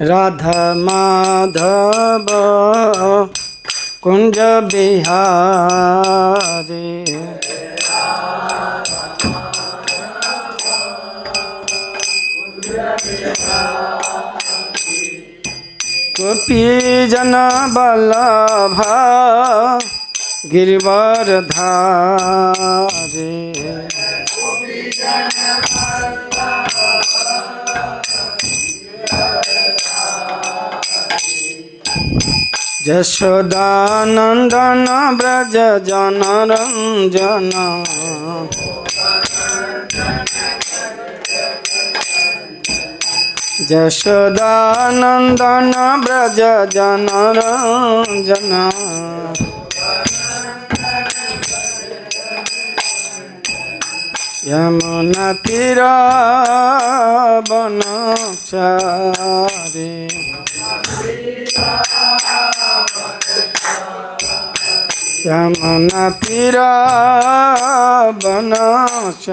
राधा माधव कुंज बिहारी गोपी जन बल्लभ गिरिवर धारी यशोदानंदन ब्रज जन रंजन यशोदानंदन ब्रज जन रंजन यमुना तीर बनचारी यमुना तीर बनचारी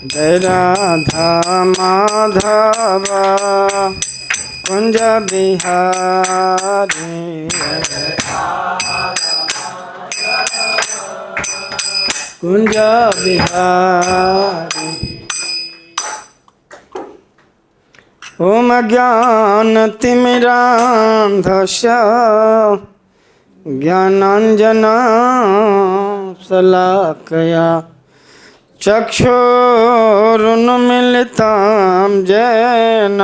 जय राधा माधव कुंज बिहारी कुंज बिहारी। ओम ज्ञानतिमिरान्धस्य ज्ञानाञ्जनशलाकया चक्षुरुन्मीलितं येन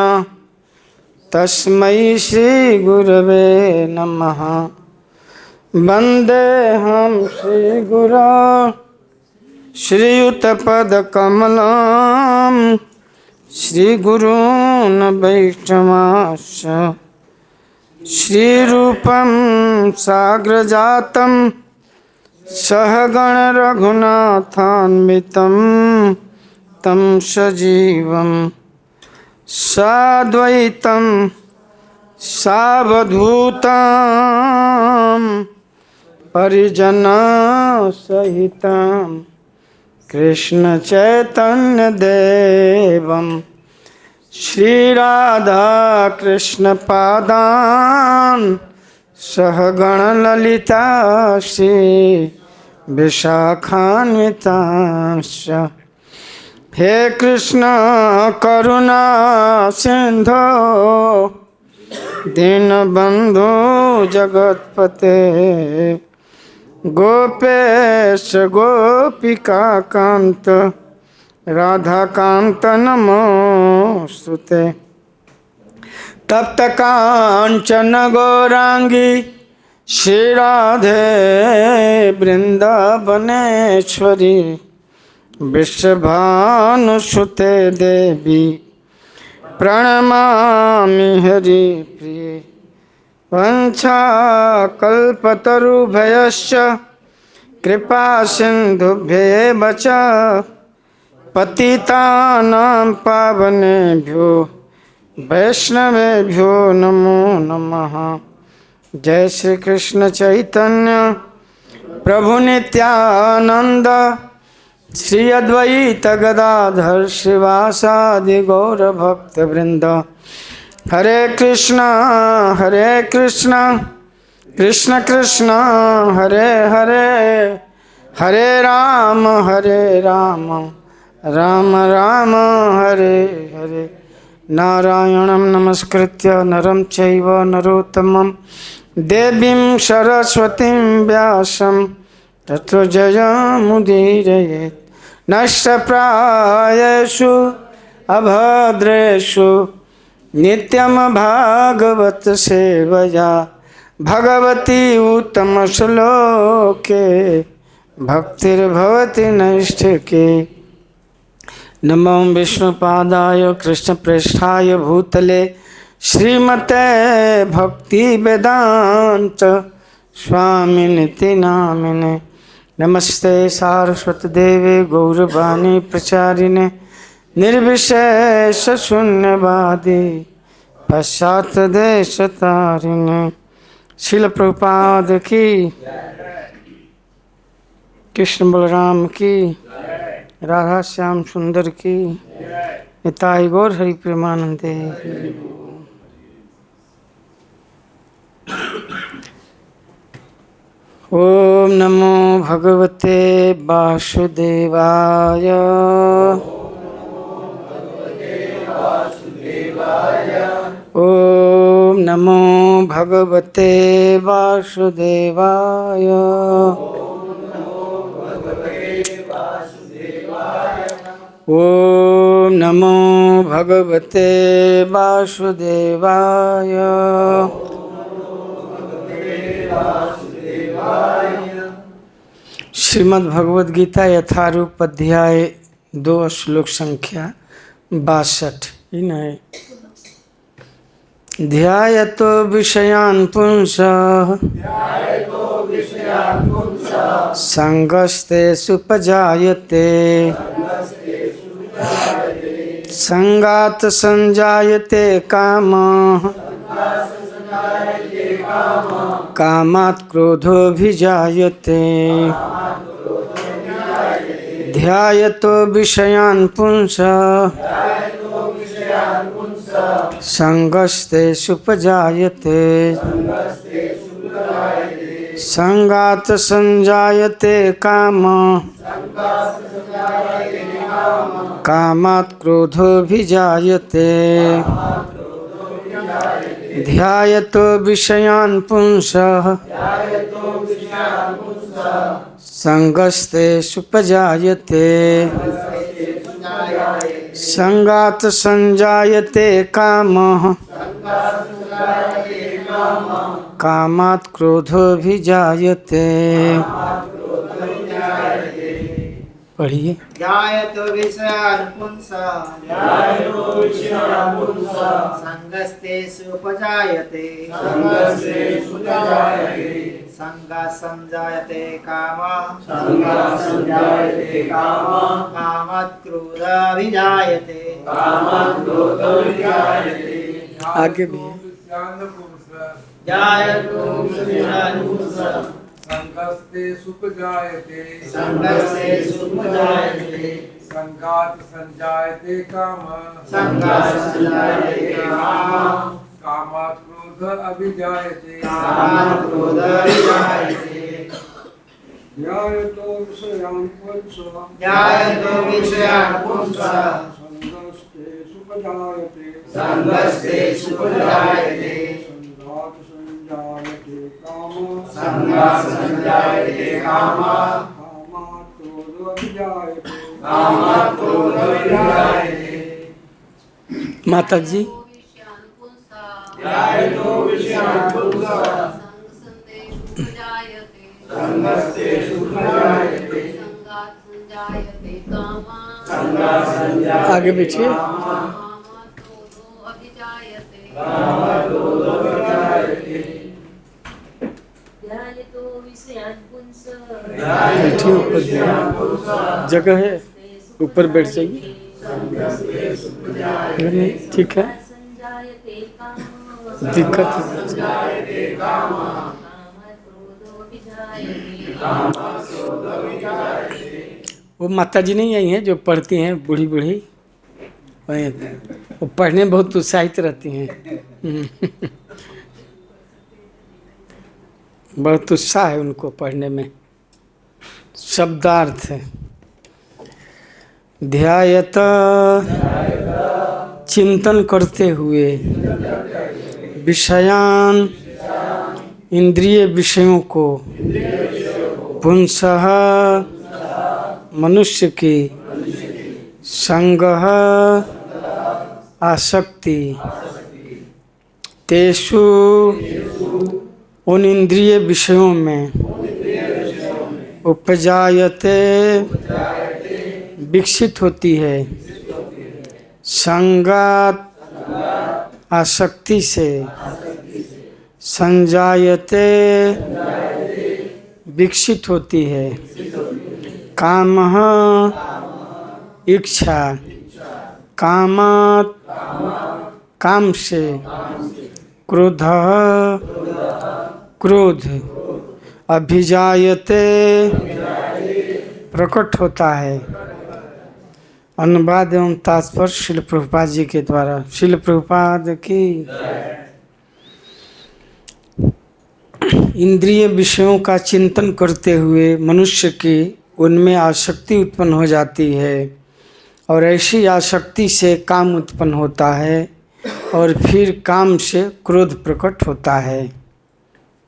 तस्मै श्रीगुरवे नमः। वन्देऽहं श्रीगुरो श्रीयुतपदकमलं श्रीगुरून् वैष्णवांश्च श्रीरूपं साग्रजातं सहगण रघुनाथान्वितं तं सजीवं साद्वैतं सावधूतं परिजनसहितं कृष्ण चैतन्य देवं श्रीराधा कृष्ण पादान् सहगण ललिता श्री विशाखान्वितांश्च। हे कृष्ण करुणा सिंधो दीनबंधो जगत्पते गोपेश गोपिका कांत राधाकांत नमोस्तुते। तप्त कांचन गौरांगी श्री राधे वृंदावनेश्वरी विश्वभानुसुते देवी प्रणमामि हरिप्रिये। वंशाकल्पतरुभ्यश्च कृपा सिन्धुभ्येव च पतितानां पावनेभ्यो वैष्णवेभ्यो नमो नमः। जय श्री कृष्ण चैतन्य प्रभु नित्यानंद श्री अद्वैत गदाधर श्रीवासादि गौर भक्त वृंद। हरे कृष्णा कृष्ण कृष्ण हरे हरे हरे राम राम राम हरे हरे। नारायणं नमस्कृत्य नरं चैव नरोत्तमं देवीं सरस्वतीं व्यासं ततो जयमुदीरयेत्। नष्टप्रायेषु अभद्रेषु नित्यं भागवत सेवया भगवती उत्तम श्लोके भक्तिर्भवति नैष्ठिके। नमो विष्णुपादाय कृष्णप्रेष्ठाय भूतले श्रीमते भक्ति वेदांत स्वामिनिति नामिने। नमस्ते सारस्वती देवे गौरवाणी प्रचारिणे निर्विशेष शून्यवादी पश्चात देश तारिणे। श्रील प्रभुपाद की, कृष्ण बलराम की, राधा श्याम सुंदर की, निताई गौर हरि प्रेमानंदे। ओम नमो भगवते वासुदेवाय। ओम नमो भगवते वासुदेवाय। ओम नमो भगवते वासुदेवाय। श्रीमद् भगवद गीता यथारूप अध्याय 2 श्लोक संख्या 62 इन है। ध्यायतो विषयान् पुंसः संगस्ते सुपजायते संगात संजायते कामः कामात् क्रोधोऽभिजायते। ध्यायतो विषयान् पुंसः संगस्ते सुपजायते संगात संजायते कामः कामात् क्रोधोऽभिजायते। ध्यायतो विषयान् पुंसः संगस्ते सुपजायते संगात संजायते कामः कामात् क्रोधोऽभिजायते। पढ़िए। ध्यायतो विषयान् पुंसः संगस्ते सुपजायते संगात् संजायते कामः कामात् क्रोधोऽभिजायते। आगे भी ध्यायतो विषयान् पुंसः संगस्ते सुपजायते संगात संजायते कामः कामात् क्रोध अभिजायते। ध्यायतो विषयान् पुंसः संगस्ते सुपजायते संगात संजायते कामः कामात् क्रोधोऽभिजायते। माता जी। आगे बैठिए। बैठिए, ऊपर जगह है, ऊपर बैठ जाइए। नहीं, ठीक है, दिक्कत है। वो माता जी नहीं आई हैं जो पढ़ती हैं, बूढ़ी बूढ़ी, वो पढ़ने में बहुत उत्साहित रहती हैं। बहुत उत्साह है उनको पढ़ने में। शब्दार्थ है। ध्यायत चिंतन करते हुए विषयान इंद्रिय विषयों को पुंसः मनुष्य की संगः आसक्ति तेषु उन इंद्रिय विषयों में उपजायते विकसित होती है संगात आसक्ति से संजायते विकसित होती है कामः इच्छा कामात् काम से क्रोध क्रोध अभिजायते प्रकट होता है। अनुवाद एवं तात्पर्य शिल प्रभुपाद जी के द्वारा। शिल प्रभुपाद की इंद्रिय विषयों का चिंतन करते हुए मनुष्य की उनमें आसक्ति उत्पन्न हो जाती है और ऐसी आसक्ति से काम उत्पन्न होता है और फिर काम से क्रोध प्रकट होता है।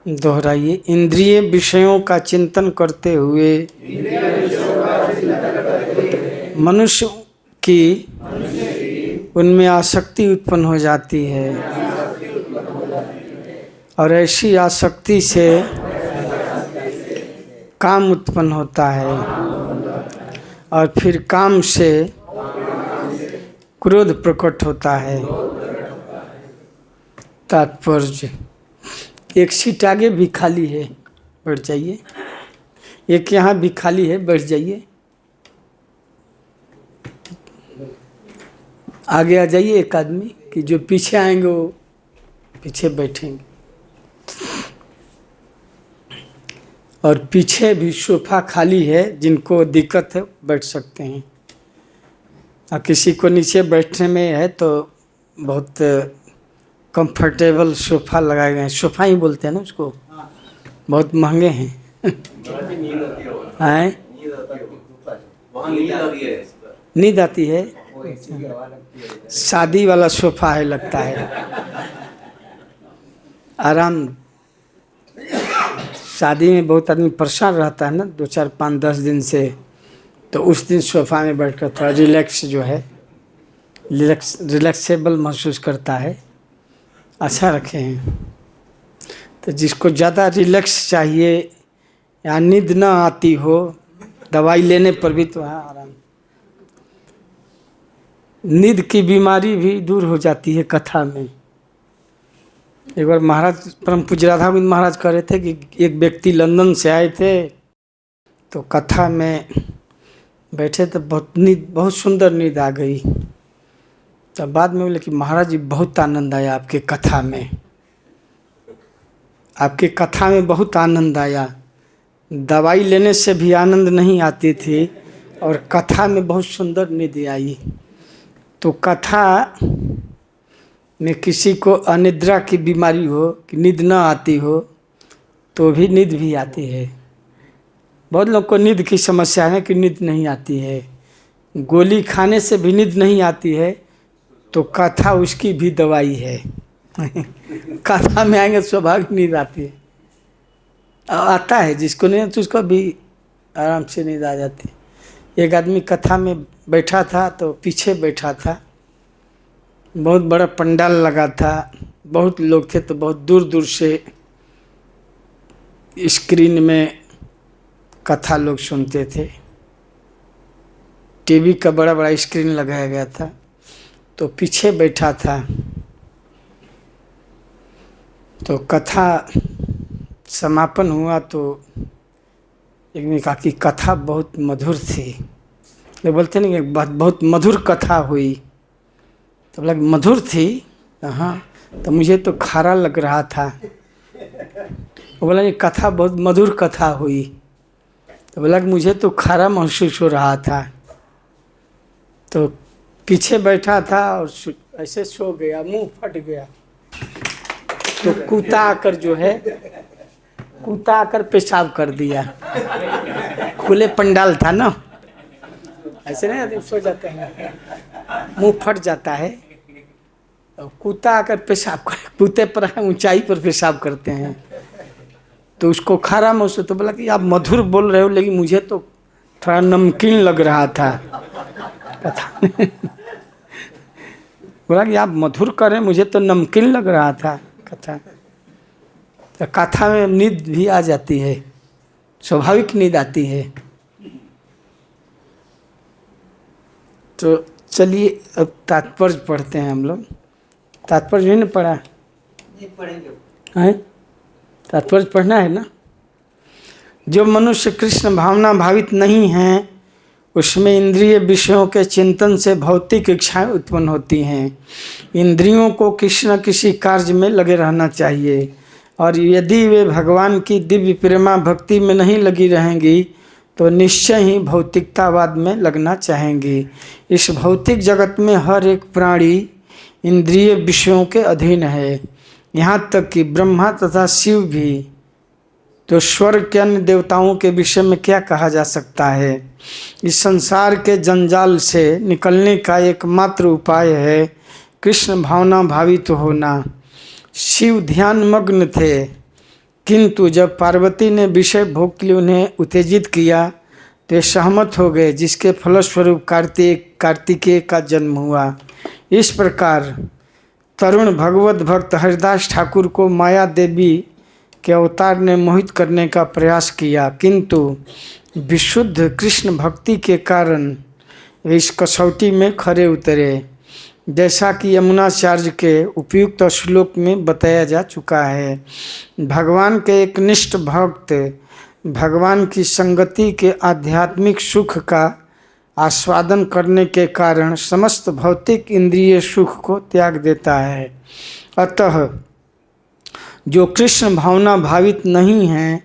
दोहराइए। इंद्रिय विषयों का चिंतन करते हुए मनुष्य की उनमें आसक्ति उत्पन्न हो जाती है और ऐसी आसक्ति से काम उत्पन्न होता है और फिर काम से क्रोध प्रकट होता है। तात्पर्य। एक सीट आगे भी खाली है, बैठ जाइए। एक यहाँ भी खाली है, बैठ जाइए। आगे आ जाइए एक आदमी कि जो पीछे आएंगे वो पीछे बैठेंगे। और पीछे भी सोफा खाली है, जिनको दिक्कत है बैठ सकते हैं। और किसी को नीचे बैठने में है तो बहुत कंफर्टेबल सोफा लगाए गए हैं। सोफा ही बोलते हैं ना उसको, बहुत महंगे हैं। हैं? नींद आती है। शादी वाला सोफा है लगता है। आराम। शादी में बहुत आदमी परेशान रहता है ना, 2, 4, 5, 10 दिन से, तो उस दिन सोफा में बैठकर थोड़ा रिलैक्स जो है रिलैक्सेबल महसूस करता है। अच्छा रखे हैं। तो जिसको ज़्यादा रिलैक्स चाहिए या नींद ना आती हो, दवाई लेने पर भी तो आराम। नींद की बीमारी भी दूर हो जाती है कथा में। एक बार महाराज परम पूज्य राधागोविंद महाराज कह रहे थे कि एक व्यक्ति लंदन से आए थे, तो कथा में बैठे तो बहुत सुंदर नींद आ गई। तब बाद में बोले कि महाराज जी बहुत आनंद आया आपके कथा में, आपके कथा में बहुत आनंद आया। दवाई लेने से भी आनंद नहीं आती थी और कथा में बहुत सुंदर नींद आई। तो कथा में किसी को अनिद्रा की बीमारी हो, कि नींद न आती हो, तो भी नींद भी आती है। बहुत लोग को नींद की समस्या है कि नींद नहीं आती है। गोली खाने से भी नींद नहीं आती है, तो कथा उसकी भी दवाई है। कथा में आएंगे स्वाभाविक नींद आती है। आता है जिसको नहीं तो उसको भी आराम से नींद आ जाती है। एक आदमी कथा में बैठा था, तो पीछे बैठा था। बहुत बड़ा पंडाल लगा था, बहुत लोग थे, तो बहुत दूर दूर से स्क्रीन में कथा लोग सुनते थे। टीवी का बड़ा बड़ा स्क्रीन लगाया गया था, तो पीछे बैठा था। तो कथा समापन हुआ तो एक ने कहा कि कथा बहुत मधुर थी। तो बोलते नहीं कि बहुत मधुर कथा हुई। तो बोला मधुर थी, हाँ, तो मुझे तो खारा लग रहा था। वो बोला ये कथा बहुत मधुर कथा हुई। तो बोला कि मुझे तो खारा महसूस हो रहा था। तो पीछे बैठा था और ऐसे सो गया, मुंह फट गया। तो कुत्ता आकर जो है, कुत्ता आकर पेशाब कर दिया। खुले पंडाल था ना, ऐसे नहीं आदमी सो जाते हैं, मुंह फट जाता है। कुत्ता आकर पेशाब कर, कुत्ते पर ऊंचाई पर पेशाब करते हैं, तो उसको खारा महसूस। तो बोला कि आप मधुर बोल रहे हो, लेकिन मुझे तो थोड़ा नमकीन लग रहा था कथा। बोला कि आप मधुर कर रहे हैं, मुझे तो नमकीन लग रहा था कथा। तो कथा में नींद भी आ जाती है, स्वाभाविक नींद आती है। तो चलिए अब तात्पर्य पढ़ते हैं हम लोग। तात्पर्य नहीं पढ़ा? नहीं पढ़ेंगे। है तात्पर्य पढ़ना है ना। जो मनुष्य कृष्ण भावना भावित नहीं हैं, उसमें इंद्रिय विषयों के चिंतन से भौतिक इच्छाएं उत्पन्न होती हैं। इंद्रियों को किसी न किसी कार्य में लगे रहना चाहिए, और यदि वे भगवान की दिव्य प्रेमा भक्ति में नहीं लगी रहेंगी तो निश्चय ही भौतिकतावाद में लगना चाहेंगी। इस भौतिक जगत में हर एक प्राणी इंद्रिय विषयों के अधीन है, यहाँ तक कि ब्रह्मा तथा शिव भी। तो स्वर्ग के अन्य देवताओं के विषय में क्या कहा जा सकता है। इस संसार के जंजाल से निकलने का एकमात्र उपाय है कृष्ण भावना भावित होना। शिव ध्यान मग्न थे, किंतु जब पार्वती ने विषय भोग के लिए उन्हें उत्तेजित किया तो ये सहमत हो गए, जिसके फलस्वरूप कार्तिकेय का जन्म हुआ। इस प्रकार तरुण भगवत भक्त हरिदास ठाकुर को माया देवी के अवतार ने मोहित करने का प्रयास किया, किंतु विशुद्ध कृष्ण भक्ति के कारण वे इस कसौटी में खरे उतरे, जैसा कि यमुनाचार्य के उपयुक्त श्लोक में बताया जा चुका है। भगवान के एक निष्ठ भक्त भगवान की संगति के आध्यात्मिक सुख का आस्वादन करने के कारण समस्त भौतिक इंद्रिय सुख को त्याग देता है। अतः जो कृष्ण भावना भावित नहीं है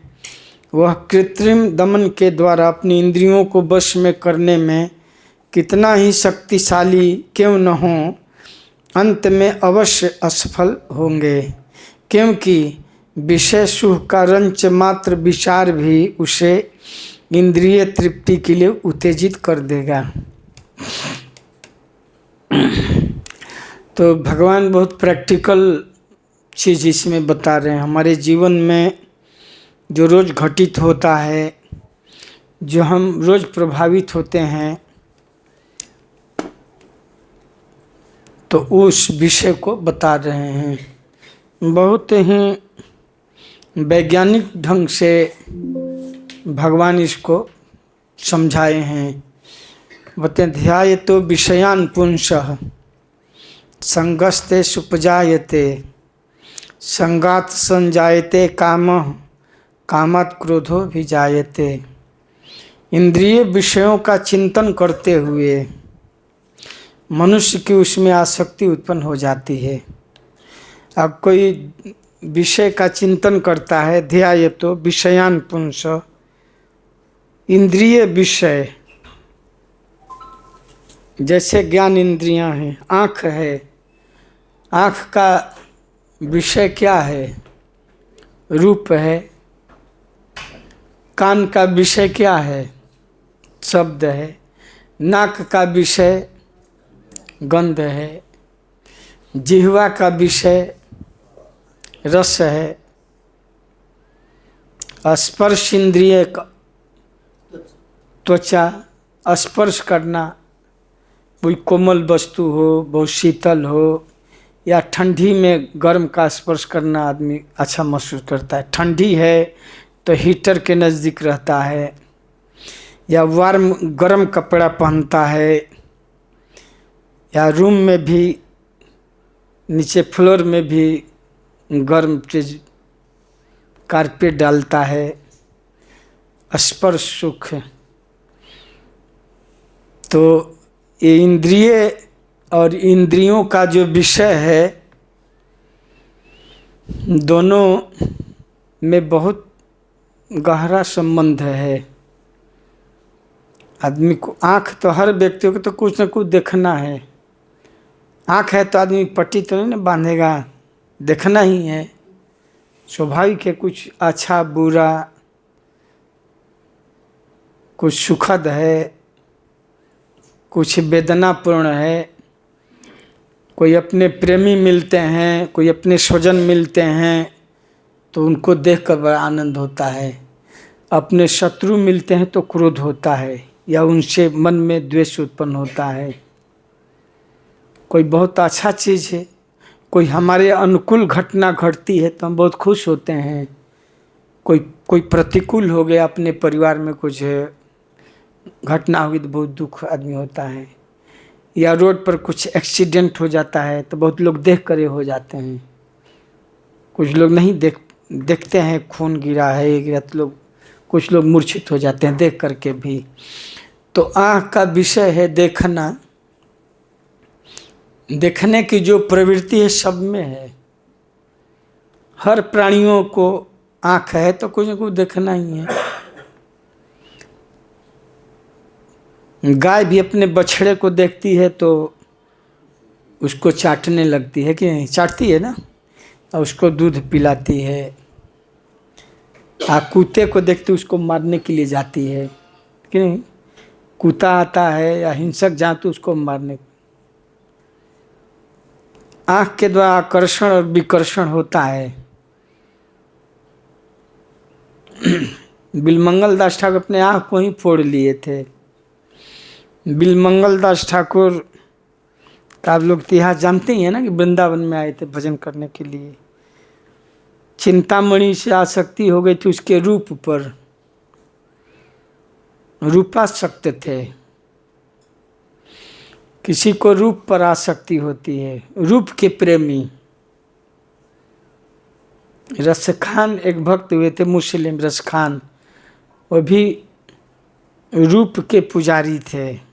वह कृत्रिम दमन के द्वारा अपनी इंद्रियों को वश में करने में कितना ही शक्तिशाली क्यों न हो, अंत में अवश्य असफल होंगे, क्योंकि विषय सुख का रंच मात्र विचार भी उसे इंद्रिय तृप्ति के लिए उत्तेजित कर देगा। तो भगवान बहुत प्रैक्टिकल चीज़ इसमें बता रहे हैं। हमारे जीवन में जो रोज़ घटित होता है, जो हम रोज़ प्रभावित होते हैं, तो उस विषय को बता रहे हैं। बहुत ही वैज्ञानिक ढंग से भगवान इसको समझाए हैं। बताए ध्याय तो विषयान पुंसः संगस्ते सुपजायते संगात संजायते कामः कामात् क्रोधो भी जायते। इंद्रिय विषयों का चिंतन करते हुए मनुष्य की उसमें आसक्ति उत्पन्न हो जाती है। अब कोई विषय का चिंतन करता है, ध्याय तो विषयान पुंस, इंद्रिय विषय, जैसे ज्ञान इंद्रियां हैं, आँख है, आँख का विषय क्या है, रूप है। कान का विषय क्या है, शब्द है। नाक का विषय गंध है। जिह्वा का विषय रस है। स्पर्श इंद्रिय त्वचा, स्पर्श करना, कोई कोमल वस्तु हो, बहुत शीतल हो, या ठंडी में गर्म का स्पर्श करना आदमी अच्छा महसूस करता है। ठंडी है तो हीटर के नज़दीक रहता है, या वार्म गर्म कपड़ा पहनता है, या रूम में भी नीचे फ्लोर में भी गर्म चीज कारपेट डालता है। स्पर्श सुख। तो ये इंद्रिय और इंद्रियों का जो विषय है, दोनों में बहुत गहरा संबंध है। आदमी को आँख तो हर व्यक्ति को तो कुछ न कुछ देखना है। आँख है तो आदमी पट्टी तो नहीं ना बांधेगा, देखना ही है। स्वाभाविक है, कुछ अच्छा बुरा, कुछ सुखद है, कुछ वेदनापूर्ण है। कोई अपने प्रेमी मिलते हैं, कोई अपने स्वजन मिलते हैं तो उनको देखकर बड़ा आनंद होता है। अपने शत्रु मिलते हैं तो क्रोध होता है, या उनसे मन में द्वेष उत्पन्न होता है। कोई बहुत अच्छा चीज़ है, कोई हमारे अनुकूल घटना घटती है तो हम बहुत खुश होते हैं। कोई प्रतिकूल हो गया, अपने परिवार में कुछ घटना हुई तो बहुत दुख आदमी होता है। या रोड पर कुछ एक्सीडेंट हो जाता है तो बहुत लोग देख कर हो जाते हैं। कुछ लोग नहीं देखते हैं खून गिरा है, गिरा तो कुछ लोग मूर्छित हो जाते हैं देख करके भी। तो आँख का विषय है देखना। देखने की जो प्रवृत्ति है सब में है। हर प्राणियों को आँख है तो कुछ न कुछ देखना ही है। गाय भी अपने बछड़े को देखती है तो उसको चाटने लगती है कि नहीं, चाटती है ना, और उसको दूध पिलाती है। कुत्ते को देखते उसको मारने के लिए जाती है कि नहीं, कुत्ता आता है या हिंसक जातु उसको मारने। आँख के द्वारा आकर्षण और विकर्षण होता है। बिलमंगल दास ठाकुर अपने आँख को ही फोड़ लिए थे। बिलमंगल दास ठाकुर का आप लोग इतिहास जानते ही हैं ना कि वृंदावन में आए थे भजन करने के लिए। चिंतामणि से आसक्ति हो गई थी उसके रूप पर, रूपासक्त थे। किसी को रूप पर आसक्ति होती है, रूप के प्रेमी। रसखान एक भक्त हुए थे, मुस्लिम रसखान, वो भी रूप के पुजारी थे।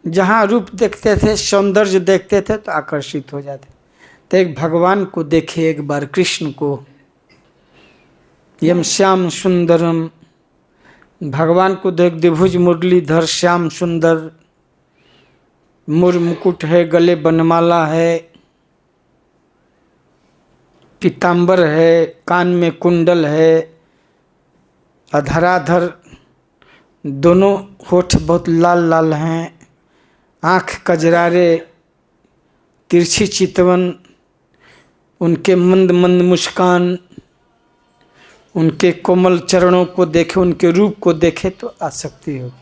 जहाँ रूप देखते थे, सौंदर्य देखते थे तो आकर्षित हो जाते। तो एक भगवान को देखे एक बार, कृष्ण को, यम श्याम सुंदरम, भगवान को देख, द्विभुज मुरलीधर श्याम सुंदर, मुर मुकुट है, गले बनमाला है, पीताम्बर है, कान में कुंडल है, अधराधर दोनों होठ बहुत लाल लाल हैं, आँख कजरारे, तिरछी चितवन, उनके मंद मंद मुस्कान, उनके कोमल चरणों को देखे, उनके रूप को देखे तो आसक्ति होगी।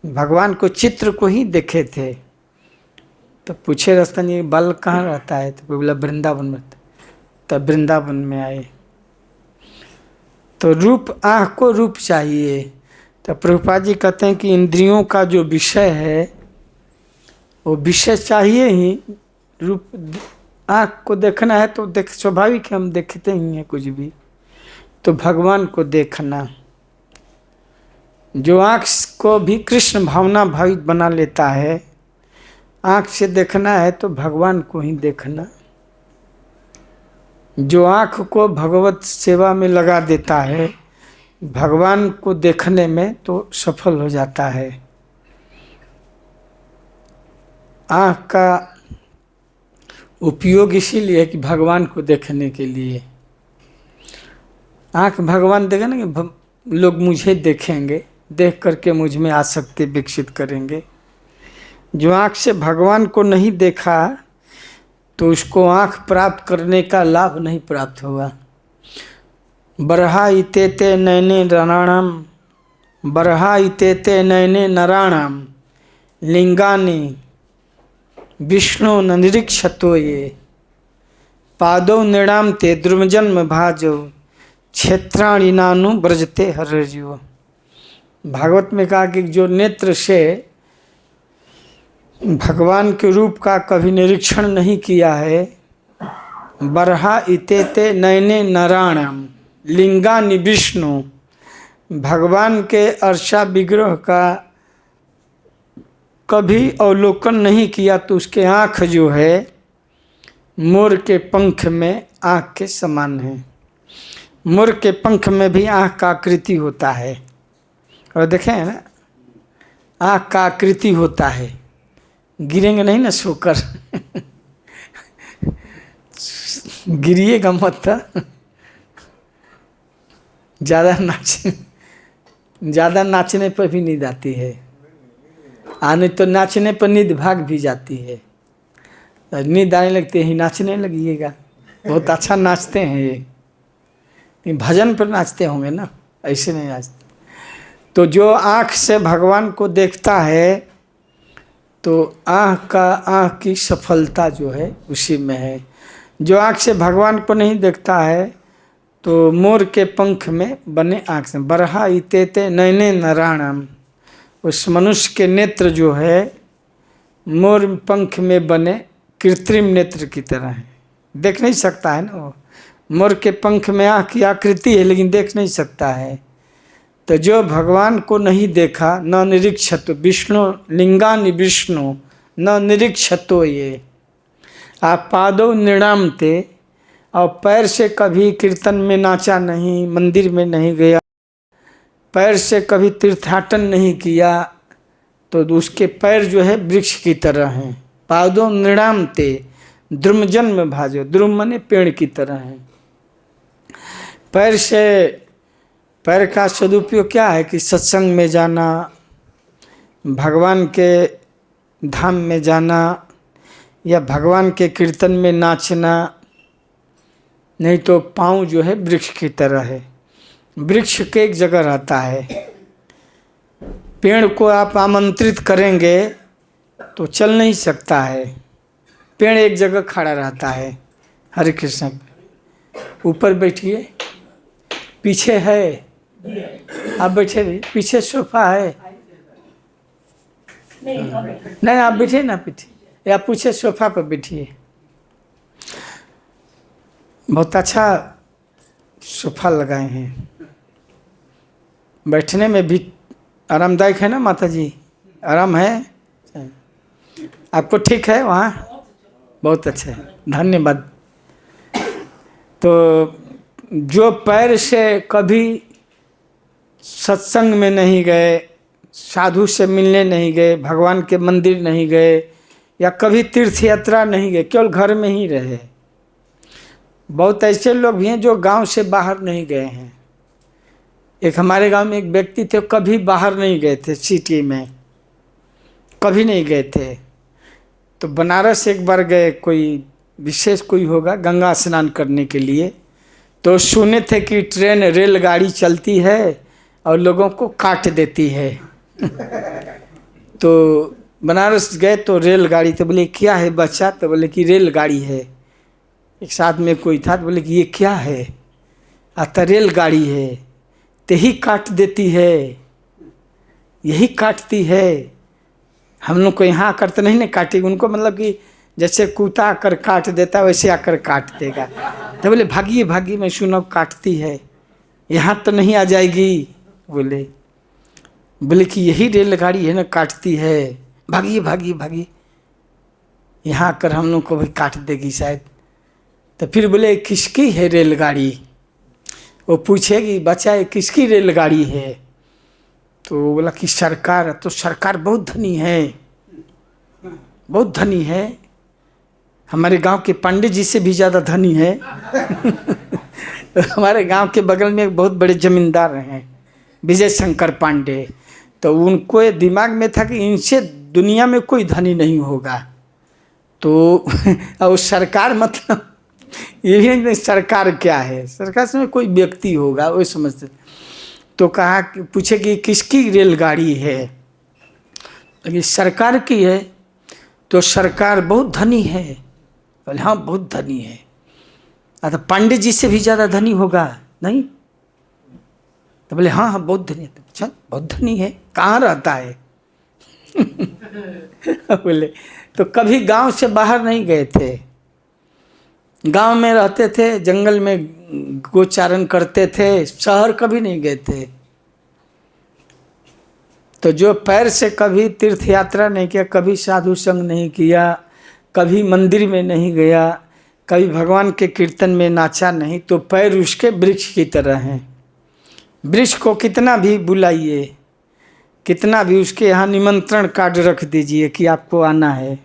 भगवान को चित्र को ही देखे थे। तो पूछे रास्ता ये बाल कहाँ रहता है, तो बोला वृंदावन में। तब वृंदावन में आए। तो रूप, आँख को रूप चाहिए। तो प्रभुपाद जी कहते हैं कि इंद्रियों का जो विषय है वो विषय चाहिए ही। रूप, आँख को देखना है तो देख, स्वाभाविक है, हम देखते ही हैं कुछ भी। तो भगवान को देखना, जो आँख को भी कृष्ण भावना भावित बना लेता है, आँख से देखना है तो भगवान को ही देखना। जो आँख को भगवत सेवा में लगा देता है, भगवान को देखने में तो सफल हो जाता है। आँख का उपयोग इसीलिए है कि भगवान को देखने के लिए। आँख भगवान देखे ना कि लोग मुझे देखेंगे, देख करके मुझ में आसक्ति विकसित करेंगे। जो आँख से भगवान को नहीं देखा तो उसको आँख प्राप्त करने का लाभ नहीं प्राप्त होगा। बरहा इतेते नयने नराणाम, बरहा इतेते नयने नराणाम, लिंगानि विष्णु न निरीक्षतो ये, पादौ नृणाम ते द्रुमजन्म भाजो, क्षेत्राणि नानु ब्रजते हरजीव। भागवत में कहा कि जो नेत्र से भगवान के रूप का कभी निरीक्षण नहीं किया है, बरहा इतेते नयने नराणाम, लिंगानि विष्णु, भगवान के अर्चा विग्रह का कभी अवलोकन नहीं किया तो उसके आँख जो है मोर के पंख में आँख के समान है। मोर के पंख में भी आँख का आकृति होता है, और देखें है ना, आँख का आकृति होता है। गिरेंगे नहीं ना सोकर गिरिएगा मत, ज़्यादा नाचने पर भी नींद आती है, आने तो नाचने पर नींद भाग भी जाती है। नींद आने लगती है, नाचने लगिएगा। बहुत अच्छा नाचते हैं ये भजन पर नाचते होंगे ना, ऐसे नहीं नाचते। तो जो आँख से भगवान को देखता है तो आँख की सफलता जो है उसी में है। जो आँख से भगवान को नहीं देखता है तो मोर के पंख में बने आँख से, बरहा इतेते नयने नराणाम, उस मनुष्य के नेत्र जो है मोर पंख में बने कृत्रिम नेत्र की तरह है। देख नहीं सकता है ना वो, मोर के पंख में आँख की आकृति है लेकिन देख नहीं सकता है। तो जो भगवान को नहीं देखा, न निरीक्षतो विष्णु लिंगानि विष्णु न निरीक्षतो ये आप पादो नृणामते, और पैर से कभी कीर्तन में नाचा नहीं, मंदिर में नहीं गया, पैर से कभी तीर्थाटन नहीं किया, तो उसके पैर जो है वृक्ष की तरह हैं। पादो नृणामते द्रुमजन में भाजो, द्रुम माने पेड़ की तरह हैं। पैर का सदुपयोग क्या है कि सत्संग में जाना, भगवान के धाम में जाना, या भगवान के कीर्तन में नाचना। नहीं तो पाँव जो है वृक्ष की तरह है। वृक्ष के एक जगह रहता है। पेड़ को आप आमंत्रित करेंगे तो चल नहीं सकता है, पेड़ एक जगह खड़ा रहता है। हरे कृष्ण। ऊपर बैठिए, पीछे है, आप बैठे रहिए, पीछे सोफा है। नहीं आप बैठिए ना पीछे, या पूछे सोफा पर बैठिए। बहुत अच्छा सोफा लगाए हैं, बैठने में भी आरामदायक है ना माता जी? आराम है आपको? ठीक है वहाँ? बहुत अच्छा है, धन्यवाद। तो जो पैर से कभी सत्संग में नहीं गए, साधु से मिलने नहीं गए, भगवान के मंदिर नहीं गए, या कभी तीर्थ यात्रा नहीं गए, केवल घर में ही रहे। बहुत ऐसे लोग भी हैं जो गांव से बाहर नहीं गए हैं। एक हमारे गांव में एक व्यक्ति थे, कभी बाहर नहीं गए थे, सिटी में कभी नहीं गए थे। तो बनारस एक बार गए, कोई विशेष कोई होगा, गंगा स्नान करने के लिए। तो सुने थे कि ट्रेन रेलगाड़ी चलती है और लोगों को काट देती है। तो बनारस गए तो रेलगाड़ी, तो बोले क्या है बच्चा? तो बोले कि रेलगाड़ी है। एक साथ में कोई था, तो बोले कि ये क्या है? आता रेलगाड़ी है, ते ही काट देती है, यही काटती है। हम लोग को यहाँ आकर तो नहीं ना काटेगी, उनको मतलब कि जैसे कुत्ता आकर काट देता वैसे आकर काट देगा। तो बोले भागिए भागिए, मैं सुना काटती है, यहाँ तो नहीं आ जाएगी। बोले कि यही रेलगाड़ी है ना, काटती है, भागिए भागिए भागिए, यहाँ आकर हम लोग को भी काट देगी शायद। तो फिर बोले किसकी है रेलगाड़ी? वो पूछेगी बच्चा ये किसकी रेलगाड़ी है? तो बोला कि सरकार। तो सरकार बहुत धनी है, बहुत धनी है, हमारे गांव के पंडित जी से भी ज़्यादा धनी है। तो हमारे गांव के बगल में एक बहुत बड़े जमींदार हैं, विजय शंकर पांडे। तो उनको ये दिमाग में था कि इनसे दुनिया में कोई धनी नहीं होगा। तो और सरकार मतलब ये भी नहीं, सरकार क्या है? सरकार से कोई व्यक्ति होगा, वो समझते। तो कहा कि पूछे कि किसकी रेलगाड़ी है? अगर सरकार की है तो सरकार बहुत धनी है। बोले हाँ बहुत धनी है। तो पंडित जी से भी ज़्यादा धनी होगा नहीं? तो बोले हाँ हाँ बहुत धनी है। अच्छा बहुत धनी है, कहाँ रहता है? बोले तो कभी गांव से बाहर नहीं गए थे, गांव में रहते थे, जंगल में गोचारण करते थे, शहर कभी नहीं गए थे। तो जो पैर से कभी तीर्थ यात्रा नहीं किया, कभी साधु संग नहीं किया, कभी मंदिर में नहीं गया, कभी भगवान के कीर्तन में नाचा नहीं, तो पैर उसके वृक्ष की तरह हैं। वृक्ष को कितना भी बुलाइए, कितना भी उसके यहाँ निमंत्रण कार्ड रख दीजिए कि आपको आना है,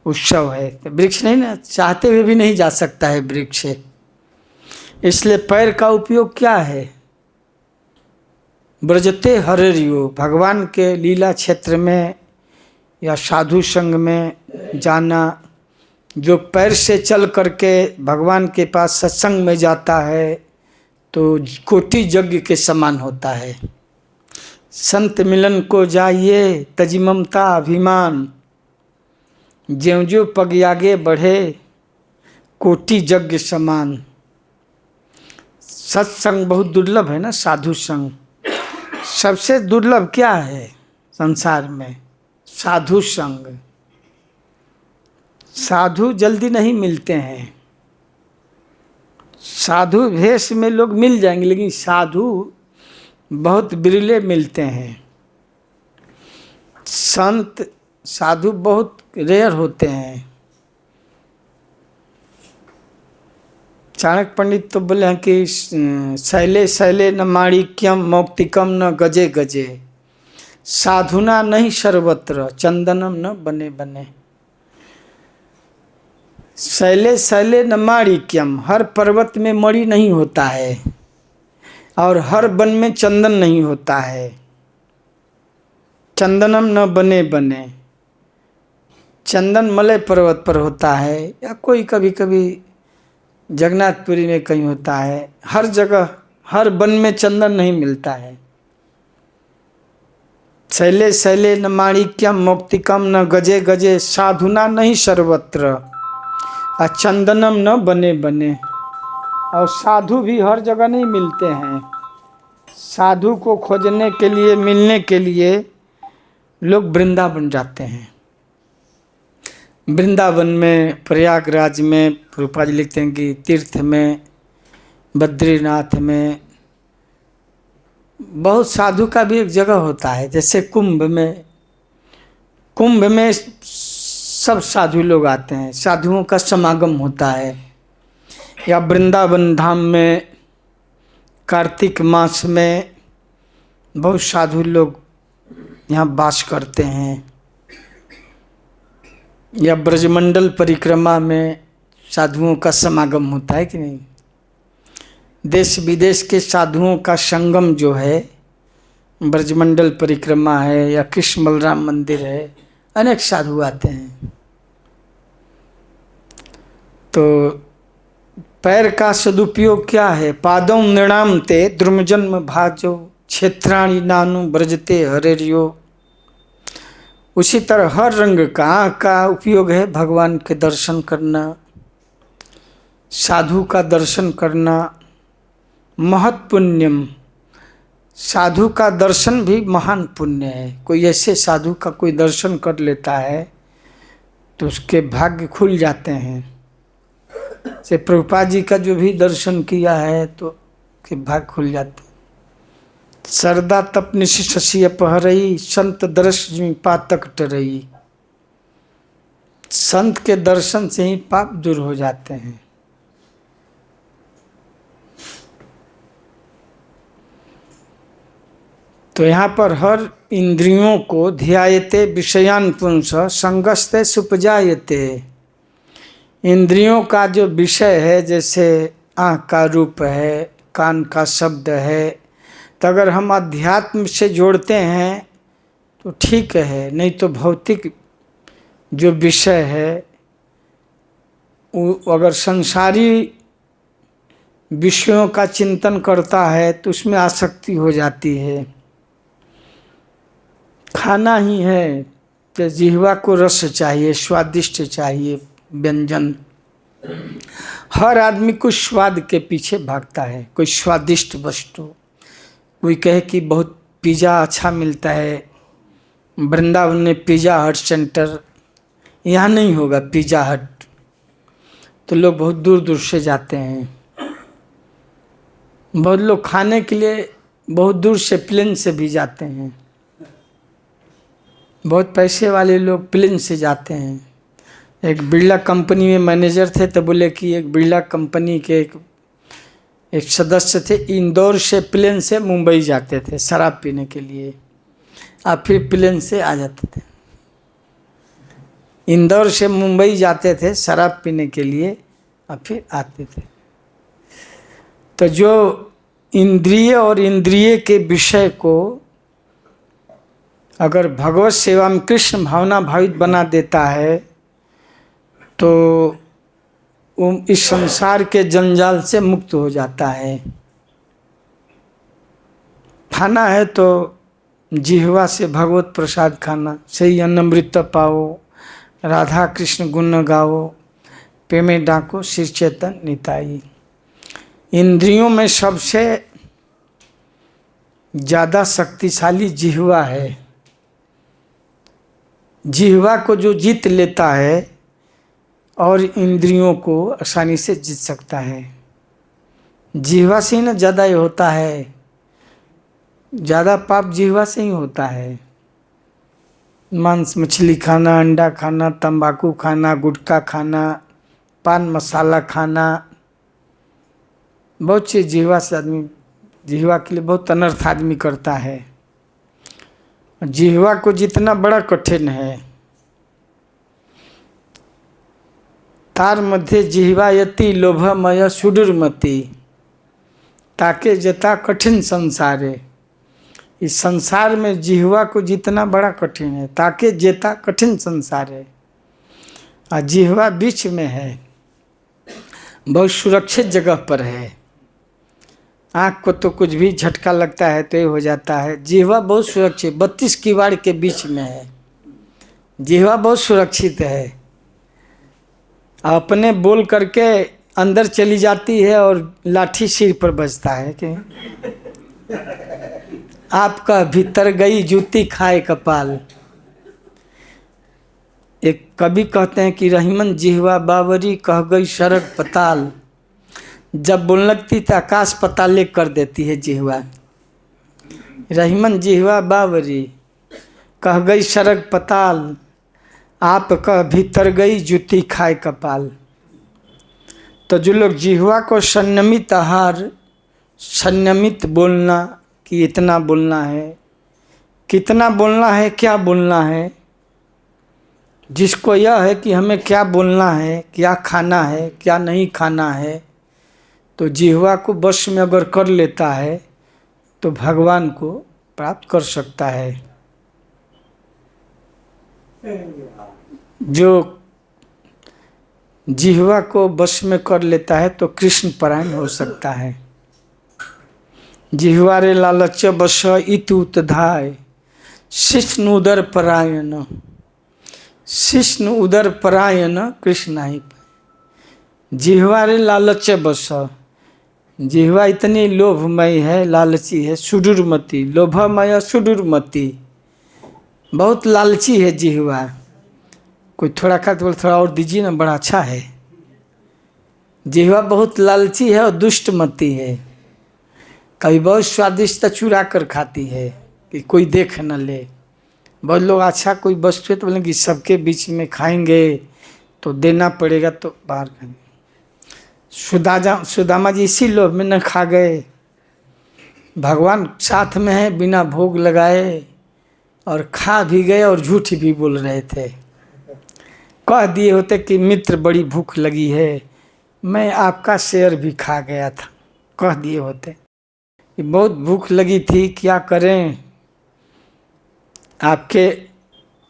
उत्सव है, तो वृक्ष नहीं ना, चाहते हुए भी नहीं जा सकता है वृक्ष। इसलिए पैर का उपयोग क्या है? ब्रजते हरियो, भगवान के लीला क्षेत्र में या साधु संग में जाना। जो पैर से चल करके भगवान के पास सत्संग में जाता है तो कोटि यज्ञ के समान होता है। संत मिलन को जाइए तजी ममता अभिमान, ज्यों ज्यों पग आगे बढ़े कोटि यज्ञ समान। सत्संग बहुत दुर्लभ है ना, साधु संग सबसे दुर्लभ क्या है संसार में? साधु संग। साधु जल्दी नहीं मिलते हैं, साधु भेष में लोग मिल जाएंगे, लेकिन साधु बहुत बिरले मिलते हैं। संत साधु बहुत रेयर होते हैं। चाणक्य पंडित तो बोले हैं कि शैले शैले न माणिक्यम मौक्तिकम न गजे गजे, साधुना नहीं सर्वत्र चंदनम न बने बने। शैले शैले न माणिक्यम, हर पर्वत में मणि नहीं होता है और हर वन में चंदन नहीं होता है। चंदनम न बने बने, चंदन मलय पर्वत पर होता है या कोई कभी कभी जगन्नाथपुरी में कहीं होता है। हर जगह हर वन में चंदन नहीं मिलता है। शैले शैले न माणिक्यम मौक्तिकम न गजे गजे, साधुना नहीं सर्वत्र चंदनम न बने बने। और साधु भी हर जगह नहीं मिलते हैं। साधु को खोजने के लिए, मिलने के लिए लोग वृंदावन जाते हैं। वृंदावन में, प्रयागराज में, रूपा जी लिखते हैं कि तीर्थ में, बद्रीनाथ में बहुत साधु का भी एक जगह होता है। जैसे कुंभ में, कुंभ में सब साधु लोग आते हैं, साधुओं का समागम होता है। या वृंदावन धाम में कार्तिक मास में बहुत साधु लोग यहाँ वास करते हैं। या ब्रजमंडल परिक्रमा में साधुओं का समागम होता है कि नहीं। देश विदेश के साधुओं का संगम जो है, ब्रजमंडल परिक्रमा है या कृष्ण बलराम मंदिर है, अनेक साधु आते हैं। तो पैर का सदुपयोग क्या है? पादों नृणाम ते द्रुमजन्म भाजो, क्षेत्राणि नानु ब्रजते हरेरियो। उसी तरह हर रंग का आँख का उपयोग है भगवान के दर्शन करना, साधु का दर्शन करना। महत् पुण्यम, साधु का दर्शन भी महान पुण्य है। कोई ऐसे साधु का कोई दर्शन कर लेता है तो उसके भाग्य खुल जाते हैं। से प्रभुपाद जी का जो भी दर्शन किया है तो के भाग्य खुल जाते हैं। सरदा तप निशि शशि अपहरई, संत दर्श जिमि पातक टरई। संत के दर्शन से ही पाप दूर हो जाते हैं। तो यहाँ पर हर इंद्रियों को ध्यायते विषयान पुंस संगस्ते सुपजायते। इंद्रियों का जो विषय है, जैसे आँख का रूप है, कान का शब्द है, तो अगर हम अध्यात्म से जोड़ते हैं तो ठीक है, नहीं तो भौतिक जो विषय है वो अगर संसारी विषयों का चिंतन करता है तो उसमें आसक्ति हो जाती है। खाना ही है तो जिह्वा को रस चाहिए, स्वादिष्ट चाहिए व्यंजन। हर आदमी कुछ स्वाद के पीछे भागता है, कोई स्वादिष्ट वस्तु। कोई कहे कि बहुत पिज़्ज़ा अच्छा मिलता है, वृंदावन में पिज़्ज़ा हट सेंटर, यहाँ नहीं होगा पिज़्ज़ा हट, तो लोग बहुत दूर दूर से जाते हैं। बहुत लोग खाने के लिए बहुत दूर से प्लेन से भी जाते हैं। बहुत पैसे वाले लोग प्लेन से जाते हैं। एक बिरला कंपनी में मैनेजर थे तो बोले कि एक बिरला कंपनी के एक सदस्य थे, इंदौर से प्लेन से मुंबई जाते थे शराब पीने के लिए, और फिर प्लेन से आ जाते थे। इंदौर से मुंबई जाते थे शराब पीने के लिए और फिर आते थे। तो जो इंद्रिय और इंद्रिय के विषय को अगर भगवत सेवा में कृष्ण भावना भावित बना देता है तो वो इस संसार के जंजाल से मुक्त हो जाता है। खाना है तो जिह्वा से भगवत प्रसाद खाना, सही अन्नमृत पाओ, राधा कृष्ण गुण गाओ, प्रेमे डाको श्री चेतन निताई। इंद्रियों में सबसे ज़्यादा शक्तिशाली जिह्वा है। जिह्वा को जो जीत लेता है और इंद्रियों को आसानी से जीत सकता है। जिह्वा से ही ना ज़्यादा ये होता है ज़्यादा पाप जिह्वा से ही होता है। मांस मछली खाना, अंडा खाना, तंबाकू खाना, गुटखा खाना, पान मसाला खाना, बहुत चीज़ जिह्वा से आदमी, जिह्वा के लिए बहुत अनर्थ आदमी करता है। जिह्वा को जितना बड़ा कठिन है, तार मध्य जिह्वायति लोभमय सुदुर्मति, ताके जता कठिन संसार है। इस संसार में जिह्वा को जितना बड़ा कठिन है, ताके जेता कठिन संसार है। और जिह्वा बीच में है, बहुत सुरक्षित जगह पर है। आँख को तो कुछ भी झटका लगता है तो ये हो जाता है। जिह्वा बहुत सुरक्षित, 32 किवाड़ के बीच में है। जिह्वा बहुत सुरक्षित है, अपने बोल करके अंदर चली जाती है और लाठी सिर पर बजता है कि आपका भीतर गई जूती खाए कपाल। एक कवि कहते हैं कि रहीमन जिह्वा बावरी कह गई सड़क पताल। जब बोलने लगती तो आकाश पताले कर देती है जिह्वा। रहीमन जिह्वा बावरी कह गई सड़क पताल, आपका भीतर गई जूती खाए कपाल। तो जो लोग जिह्वा को संयमित आहार, संयमित बोलना कि इतना बोलना है, कितना बोलना है, क्या बोलना है, जिसको यह है कि हमें क्या बोलना है, क्या खाना है, क्या नहीं खाना है, तो जिह्वा को वश में अगर कर लेता है तो भगवान को प्राप्त कर सकता है। जो जिह्वा को वश में कर लेता है तो कृष्ण परायण हो सकता है। जिह्वारे लालच बस इत उत्धाय शिष्ण उदर परायण, शिष्ण उदर परायण कृष्ण ही। जिह्वारे लालच बस, जिह्वा इतनी लोभमय है, लालची है, सुदुर्मति, लोभमय सुदुर्मति, बहुत लालची है जिह्वा। कोई थोड़ा खा तो थोड़ा और दीजिए ना, बड़ा अच्छा है। जिह्वा बहुत लालची है और दुष्टमती है। कभी बहुत स्वादिष्ट चुरा कर खाती है कि कोई देख न ले। बहुत लोग अच्छा कोई वस्तु है तो बोलेंगे सबके बीच में खाएंगे तो देना पड़ेगा, तो बाहर खाएंगे। सुदामा जी इसी लोभ में न खा गए। भगवान साथ में है, बिना भोग लगाए और खा भी गए और झूठ भी बोल रहे थे। कह दिए होते कि मित्र बड़ी भूख लगी है, मैं आपका शेर भी खा गया था। कह दिए होते कि बहुत भूख लगी थी, क्या करें, आपके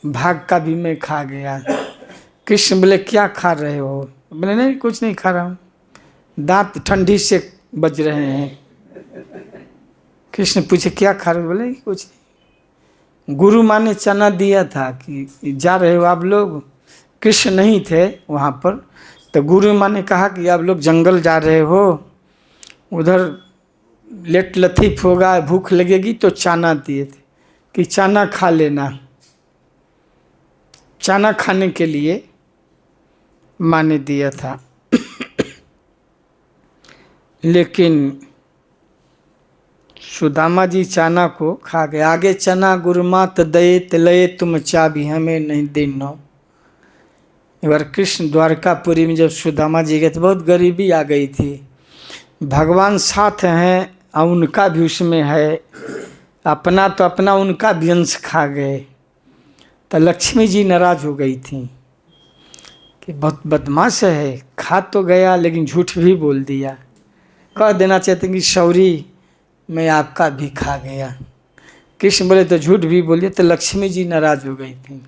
भाग का भी मैं खा गया। कृष्ण बोले क्या खा रहे हो? बोले नहीं कुछ नहीं खा रहा हूँ, दांत ठंडी से बज रहे हैं। कृष्ण पूछे क्या खा रहे हो? बोले कुछ नहीं। गुरु माँ ने चना दिया था कि जा रहे हो आप लोग। कृष्ण नहीं थे वहाँ पर, तो गुरु माँ ने कहा कि आप लोग जंगल जा रहे हो, उधर लेट लतीफ होगा, भूख लगेगी, तो चना दिए थे कि चना खा लेना। चना खाने के लिए माँ ने दिया था। लेकिन सुदामा जी चना को खा गए। आगे चना गुरुमात दये लये तुम चाबी हमें नहीं देनो। एक बार कृष्ण द्वारकापुरी में जब सुदामा जी गए तो बहुत गरीबी आ गई थी। भगवान साथ हैं और उनका भी उसमें है, अपना तो अपना उनका भी अंश खा गए। तो लक्ष्मी जी नाराज हो गई थी कि बहुत बदमाश है, खा तो गया लेकिन झूठ भी बोल दिया। कह देना चाहते कि सॉरी मैं आपका भी खा गया। कृष्ण बोले तो झूठ भी बोलिए, तो लक्ष्मी जी नाराज हो गई थी।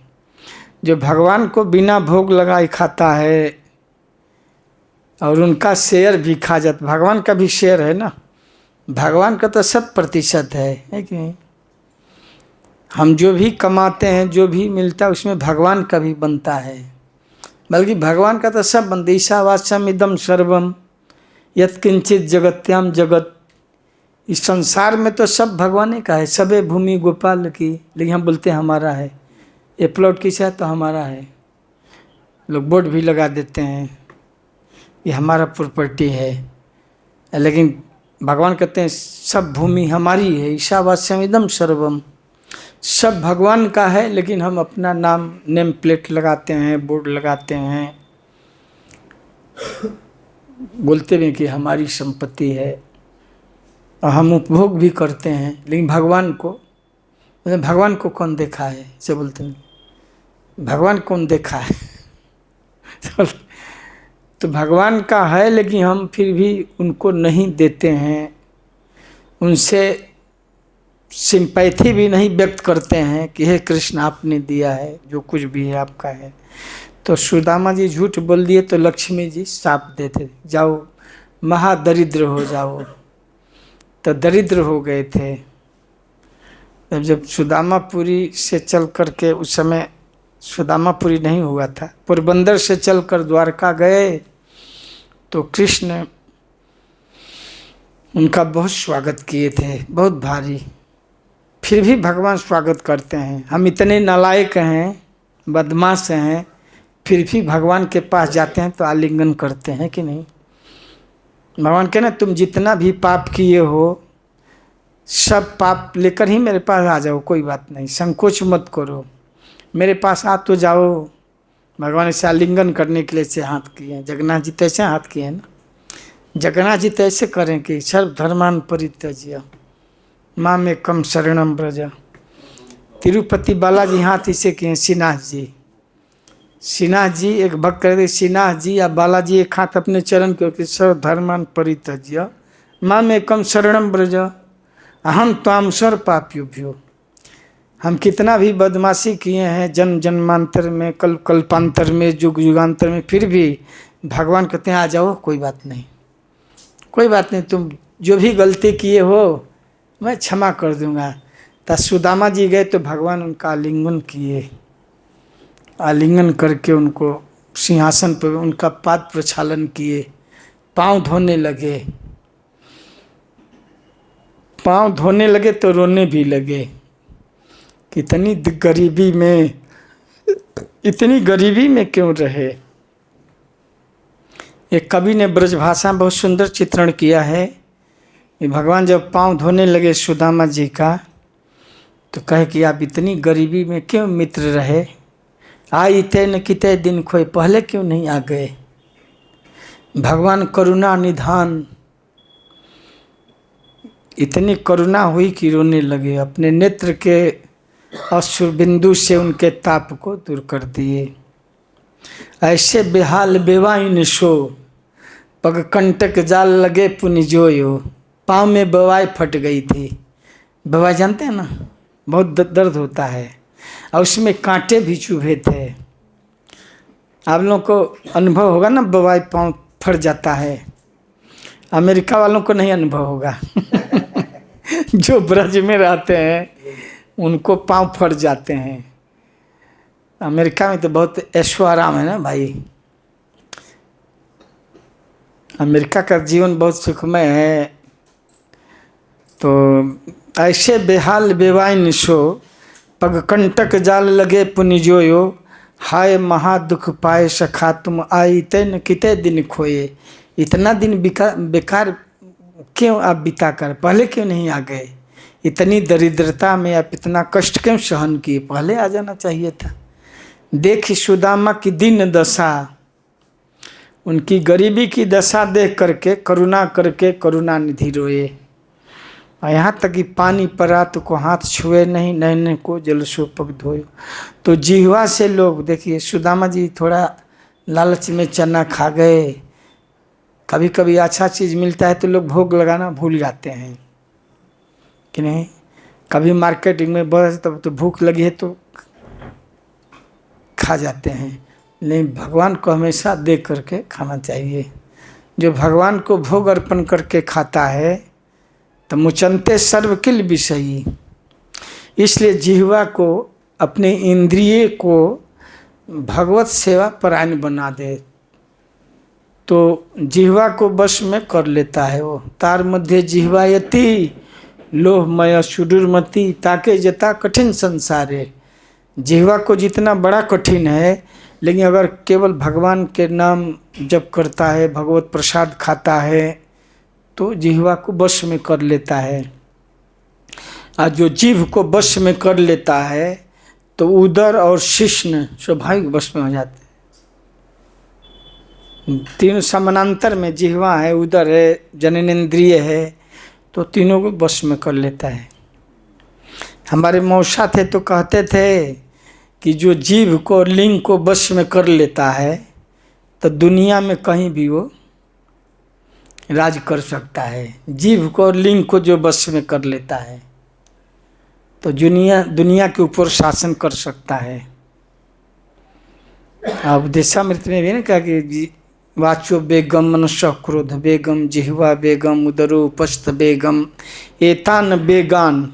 जो भगवान को बिना भोग लगाए खाता है और उनका शेयर भी खा जाता, भगवान का भी शेयर है ना, भगवान का तो 100% है कि नहीं? हम जो भी कमाते हैं, जो भी मिलता है, उसमें भगवान का भी बनता है। बल्कि भगवान का तो सब बनता है। ईशावास्यम इदम सर्वम यत्किंचित जगत्याम जगत। इस संसार में तो सब भगवान का है, सबे भूमि गोपाल की, लेकिन हम बोलते हैं हमारा है। ये प्लॉट किसा है तो हमारा है। लोग बोर्ड भी लगा देते हैं ये हमारा प्रॉपर्टी है, लेकिन भगवान कहते हैं सब भूमि हमारी है, ईशावास्यम इदम सर्वम, सब भगवान का है, लेकिन हम अपना नाम नेम प्लेट लगाते हैं, बोर्ड लगाते हैं, बोलते हैं कि हमारी संपत्ति है, और हम उपभोग भी करते हैं, लेकिन भगवान को कौन देखा है, से बोलते हैं भगवान कौन देखा है तो भगवान का है, लेकिन हम फिर भी उनको नहीं देते हैं, उनसे सिंपैथी भी नहीं व्यक्त करते हैं कि हे कृष्ण आपने दिया है, जो कुछ भी है आपका है। तो सुदामा जी झूठ बोल दिए तो लक्ष्मी जी शाप देते, जाओ महादरिद्र हो जाओ, तो दरिद्र हो गए थे। जब सुदामापुरी से चल कर के, उस समय सुदामापुरी नहीं हुआ था, पोरबंदर से चलकर द्वारका गए तो कृष्ण उनका बहुत स्वागत किए थे, बहुत भारी। फिर भी भगवान स्वागत करते हैं। हम इतने नालायक हैं, बदमाश हैं, फिर भी भगवान के पास जाते हैं तो आलिंगन करते हैं कि नहीं। भगवान कहते ना तुम जितना भी पाप किए हो सब पाप लेकर ही मेरे पास आ जाओ, कोई बात नहीं, संकोच मत करो, मेरे पास आ तो जाओ। भगवान ऐसे आलिंगन करने के लिए ऐसे हाथ किए हैं। जगन्नाथ जी तो ऐसे हाथ किए हैं ना, जगन्नाथ जी तो ऐसे करें कि सर्वधर्मान परित्यज्य माम एकम शरणम ब्रज। तिरुपति बालाजी हाथ इसे किए, श्रीनाथ जी एक भक्त कहते श्रीनाथ जी या बालाजी एक हाथ अपने चरण के, सर्वधर्मान परित्यज्य माम एकम शरणम ब्रज अहम त्वाम सर्व पाप्युभ्यो। हम कितना भी बदमाशी किए हैं जन्म जन्मांतर में, कल्पांतर में, युग युगांतर में, फिर भी भगवान कहते हैं आ जाओ, कोई बात नहीं, कोई बात नहीं, तुम जो भी गलती किए हो मैं क्षमा कर दूंगा। तो सुदामा जी गए तो भगवान उनका आलिंगन किए, आलिंगन करके उनको सिंहासन पर उनका पाद प्रक्षालन किए, पाँव धोने लगे, पाँव धोने लगे तो रोने भी लगे। कितनी गरीबी में, इतनी गरीबी में क्यों रहे। एक कवि ने ब्रजभाषा बहुत सुंदर चित्रण किया है। भगवान जब पाँव धोने लगे सुदामा जी का तो कहे कि आप इतनी गरीबी में क्यों मित्र रहे, आई थे न कितने दिन खोए, पहले क्यों नहीं आ गए। भगवान करुणा निधान, इतनी करुणा हुई कि रोने लगे, अपने नेत्र के अश्रु बिंदु से उनके ताप को दूर कर दिए। ऐसे बेहाल बेवाइन सो पग कंटक जाल लगे पुनि जोयो। पाँव में बवाई फट गई थी, बवाई जानते हैं ना, बहुत दर्द होता है, और उसमें कांटे भी चुभे थे। आप लोगों को अनुभव होगा ना, बवाई पाँव फट जाता है, अमेरिका वालों को नहीं अनुभव होगा जो ब्रज में रहते हैं उनको पाँव फट जाते हैं। अमेरिका में तो बहुत ऐशो आराम है ना भाई, अमेरिका का जीवन बहुत सुखमय है। तो ऐसे बेहाल बेवाइन सो पग कंटक जाल लगे पुनि जोयो। हाय महादुख पाए सखा तुम आई तैन कितने दिन खोए। इतना दिन बेकार क्यों आप बिता कर, पहले क्यों नहीं आ गए। इतनी दरिद्रता में आप इतना कष्ट क्यों सहन किए, पहले आ जाना चाहिए था। देख सुदामा की दीन दशा, उनकी गरीबी की दशा देख करके करुणा करके करुणा निधि रोए। और यहाँ तक कि पानी पड़ा तो को हाथ छुए नहीं, नैने को जल सोपक धोए। तो जिह्वा से लोग, देखिए सुदामा जी थोड़ा लालच में चना खा गए। कभी कभी अच्छा चीज़ मिलता है तो लोग भोग लगाना भूल जाते हैं कि नहीं। कभी मार्केटिंग में बस तब तो भूख लगी है तो खा जाते हैं, लेकिन भगवान को हमेशा दे करके खाना चाहिए। जो भगवान को भोग अर्पण करके खाता है तो मुचंते सर्वकिल विषयी। इसलिए जिह्वा को, अपने इंद्रिय को भगवत सेवा परायण बना दे तो जिह्वा को वश में कर लेता है वो। तार मध्य जिह्वायति लोहमय सुदुर्मति ताके जता कठिन संसारे। जिह्वा को जितना बड़ा कठिन है, लेकिन अगर केवल भगवान के नाम जप करता है, भगवत प्रसाद खाता है तो जिह्वा को वश में कर लेता है, और जो जीभ को वश में कर लेता है तो उदर और शिश्न स्वाभाविक वश में हो जाते हैं। तीनों समानांतर में जिह्वा है, उदर है, जननेंद्रिय है, तो तीनों को वश में कर लेता है। हमारे मौसा थे तो कहते थे कि जो जीभ को और लिंग को वश में कर लेता है तो दुनिया में कहीं भी वो राज कर सकता है। जीभ को और लिंग को जो वश में कर लेता है तो दुनिया के ऊपर शासन कर सकता है। अब देशामृत में भी ना कहा कि वाचो बेगम, मनुष्य क्रोध बेगम, जिह्वा बेगम, उदरो उपस्थ बेगम, एतान बेगान।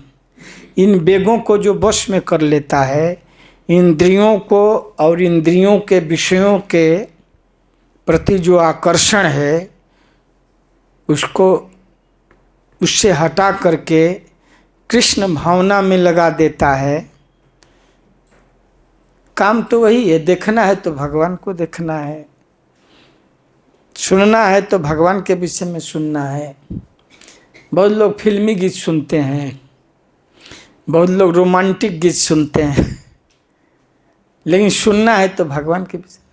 इन बेगों को जो वश में कर लेता है, इंद्रियों को और इंद्रियों के विषयों के प्रति जो आकर्षण है उसको उससे हटा करके कृष्ण भावना में लगा देता है। काम तो वही है, देखना है तो भगवान को देखना है, सुनना है तो भगवान के विषय में सुनना है। बहुत लोग फिल्मी गीत सुनते हैं, बहुत लोग रोमांटिक गीत सुनते हैं, लेकिन सुनना है तो भगवान के विषय।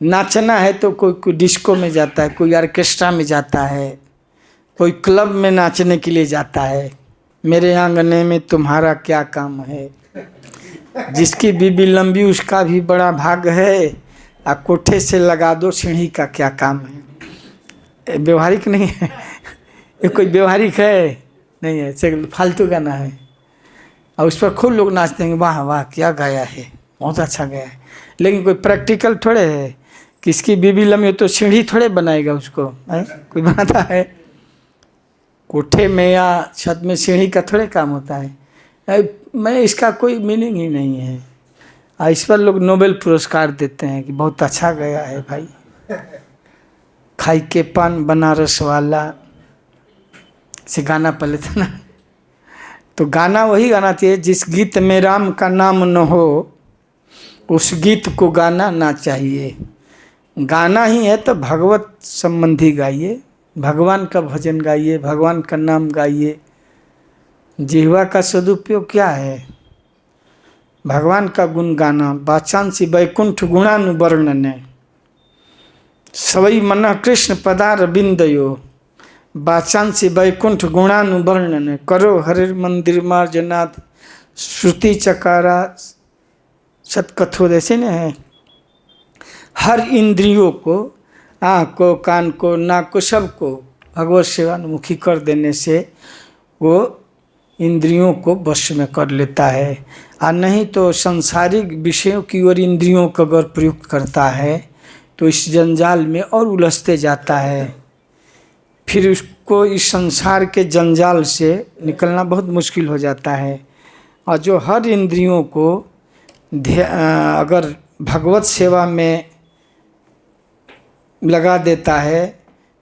नाचना है तो कोई डिस्को में जाता है, कोई ऑर्केस्ट्रा में जाता है, कोई क्लब में नाचने के लिए जाता है। मेरे आंगने में तुम्हारा क्या काम है, जिसकी बीबी लंबी उसका भी बड़ा भाग है, आ कोठे से लगा दो सीढ़ी का क्या काम है। व्यवहारिक नहीं है ये, कोई व्यवहारिक है नहीं है, सिर्फ फालतू गाना है। और उस पर खूब लोग नाचते हैं, वाह वाह क्या गाया है, बहुत अच्छा गया है। लेकिन कोई प्रैक्टिकल थोड़े है, किसकी बीबी लंबी हो तो सीढ़ी थोड़े बनाएगा उसको, कोई बनाता है? कोठे में या छत में सीढ़ी का थोड़े काम होता है। मैं इसका कोई मीनिंग ही नहीं है। और इस पर लोग नोबेल पुरस्कार देते हैं कि बहुत अच्छा गया है भाई। खाई के पान बनारस वाला से गाना पहले था ना, तो गाना वही गाना चाहिए जिस गीत में राम का नाम न हो उस गीत को गाना ना चाहिए। गाना ही है तो भगवत संबंधी गाइए, भगवान का भजन गाइए, भगवान का नाम गाइए। जिह्वा का सदुपयोग क्या है? भगवान का गुण गाना। वाचांसी वैकुंठ गुणानुवर्णने सवई मन कृष्ण पदार बिंदयो, वाचांसी वैकुंठ गुणानुवर्णने करो हरे मंदिर मार्जनाथ श्रुति चकारा सतकथो। जैसे न है, हर इंद्रियों को, आँख को, कान को, नाक को, सबको भगवत सेवान्मुखी कर देने से वो इंद्रियों को वश में कर लेता है। और नहीं तो सांसारिक विषयों की ओर इंद्रियों का अगर प्रयुक्त करता है तो इस जंजाल में और उलझते जाता है। फिर उसको इस संसार के जंजाल से निकलना बहुत मुश्किल हो जाता है। और जो हर इंद्रियों को अगर भगवत सेवा में लगा देता है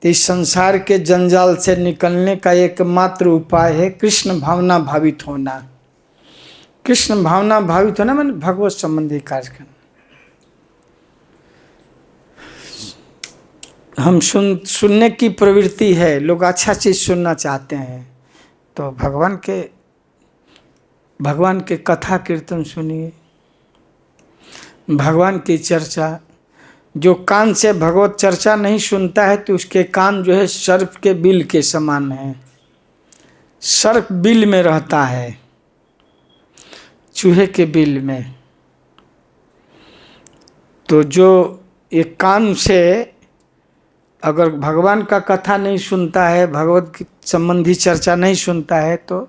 तो इस संसार के जंजाल से निकलने का एकमात्र उपाय है कृष्ण भावना भावित होना। कृष्ण भावना भावित होना मैंने भगवत संबंधी कार्य करना। हम सुनने की प्रवृत्ति है, लोग अच्छा चीज़ सुनना चाहते हैं, तो भगवान के कथा कीर्तन सुनिए, भगवान की चर्चा। जो कान से भगवत चर्चा नहीं सुनता है तो उसके कान जो है सर्प के बिल के समान है। सर्प बिल में रहता है, चूहे के बिल में। तो जो एक कान से अगर भगवान का कथा नहीं सुनता है, भगवत संबंधी चर्चा नहीं सुनता है, तो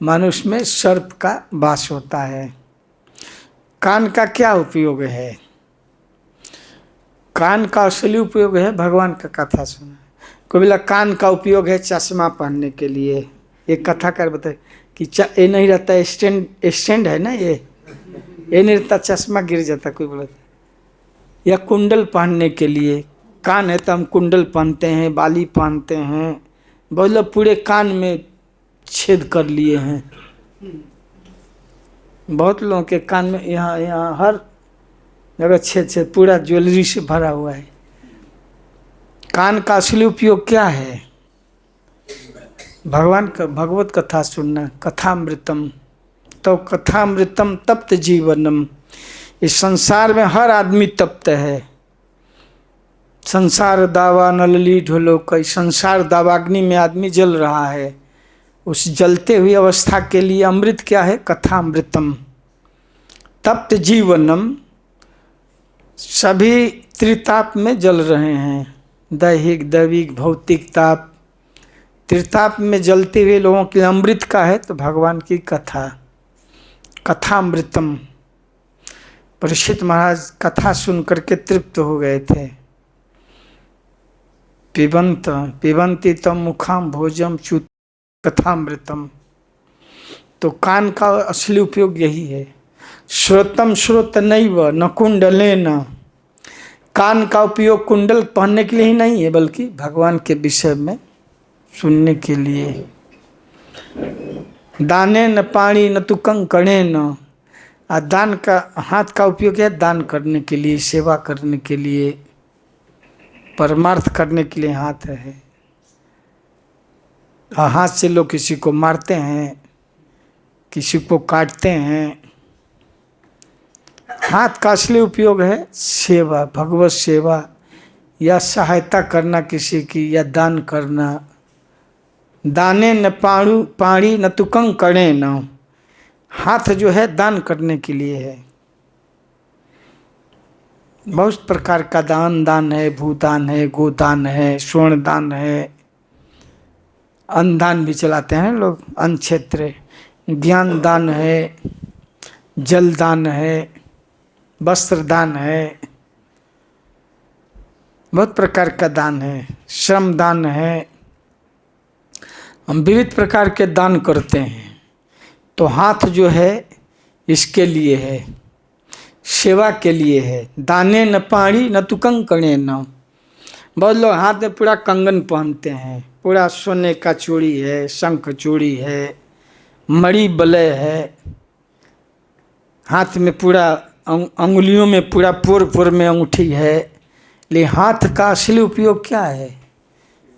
मनुष्य में सर्प का वास होता है। कान का क्या उपयोग है? कान का असली उपयोग है भगवान का कथा सुनना। कोई बोला कान का उपयोग है चश्मा पहनने के लिए। एक कथा कर बताए कि ये नहीं रहता, स्टैंड है ना, ये नहीं रहता, चश्मा गिर जाता। कोई बोला या कुंडल पहनने के लिए, कान है तो हम कुंडल पहनते हैं, बाली पहनते हैं। बोलो पूरे कान में छेद कर लिए हैं। बहुत लोगों के कान में यहाँ हर जगह छेद पूरा ज्वेलरी से भरा हुआ है। कान का असली उपयोग क्या है? भगवान का भगवत कथा सुनना, कथामृतम तो कथामृतम तप्त जीवनम। इस संसार में हर आदमी तप्त है। संसार दावा नलली ढोलो, कई संसार दावाग्नि में आदमी जल रहा है। उस जलते हुई अवस्था के लिए अमृत क्या है? कथामृतम। तप्त जीवनम, सभी त्रिताप में जल रहे हैं, दैहिक दैविक भौतिक ताप। त्रिताप में जलते हुए लोगों के लिए अमृत का है तो भगवान की कथा, कथामृतम। परीक्षित महाराज कथा सुन करके तृप्त हो गए थे। पिबंती तम मुखाम भोजम च्युत कथामृतम। तो कान का असली उपयोग यही है। श्रोतम श्रोत नैव न कुंडलेन। कान का उपयोग कुंडल पहनने के लिए ही नहीं है, बल्कि भगवान के विषय में सुनने के लिए। दाने न पाणी न तु कंकणे न। दान का, हाथ का उपयोग है दान करने के लिए, सेवा करने के लिए, परमार्थ करने के लिए हाथ है। हाथ से लोग किसी को मारते हैं, किसी को काटते हैं। हाथ का असली उपयोग है सेवा, भगवत सेवा या सहायता करना किसी की, या दान करना। दाने न पाणी न तु कंकणे न। हाथ जो है दान करने के लिए है। बहुत प्रकार का दान है, भूदान है, गोदान है, स्वर्ण दान है, अन्नदान भी चलाते हैं लोग, अन्न क्षेत्र। ज्ञान दान है, जल दान है, वस्त्र दान है, बहुत प्रकार का दान है, श्रम दान है। हम विविध प्रकार के दान करते हैं। तो हाथ जो है इसके लिए है, सेवा के लिए है। दाने न पाणी न तु कंकणे न। बहुत लोग हाथ में पूरा कंगन पहनते हैं, पूरा सोने का चूड़ी है, शंख चूड़ी है, मणि बलय है, हाथ में पूरा अंगुलियों में पूरा पोर में अंगूठी है। लेकिन हाथ का असली उपयोग क्या है?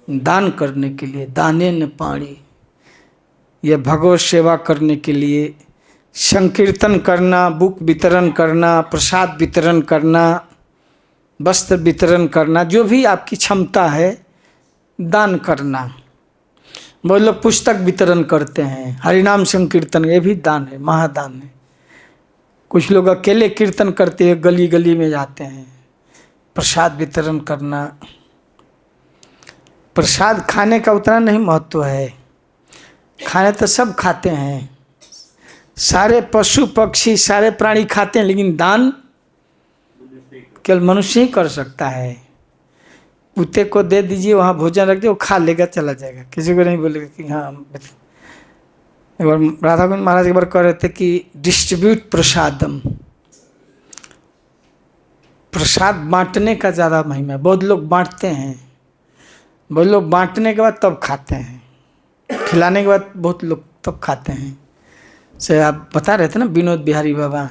दान करने के लिए। दाने न पाणी, यह भगवत सेवा करने के लिए, संकीर्तन करना, बुक वितरण करना, प्रसाद वितरण करना, वस्त्र वितरण करना, जो भी आपकी क्षमता है दान करना। बहुत लोग पुस्तक वितरण करते हैं, हरिनाम संकीर्तन, ये भी दान है, महादान है। कुछ लोग अकेले कीर्तन करते हैं, गली गली में जाते हैं। प्रसाद वितरण करना, प्रसाद खाने का उतना नहीं महत्व है, खाने तो सब खाते हैं, सारे पशु पक्षी सारे प्राणी खाते हैं, लेकिन दान केवल मनुष्य ही कर सकता है। कुत्ते को दे दीजिए, वहाँ भोजन रख दीजिए, वो खा लेगा, चला जाएगा, किसी को नहीं बोलेगा कि हाँ। एक बार राधा गोविंद महाराज एक बार कह रहे थे कि डिस्ट्रीब्यूट प्रसादम, प्रसाद बांटने का ज़्यादा महिमा है। बहुत लोग बांटते हैं, बहुत लोग बांटने के बाद तब खाते हैं, खिलाने के बाद बहुत लोग तब खाते हैं। से आप बता रहे थे ना विनोद बिहारी बाबा,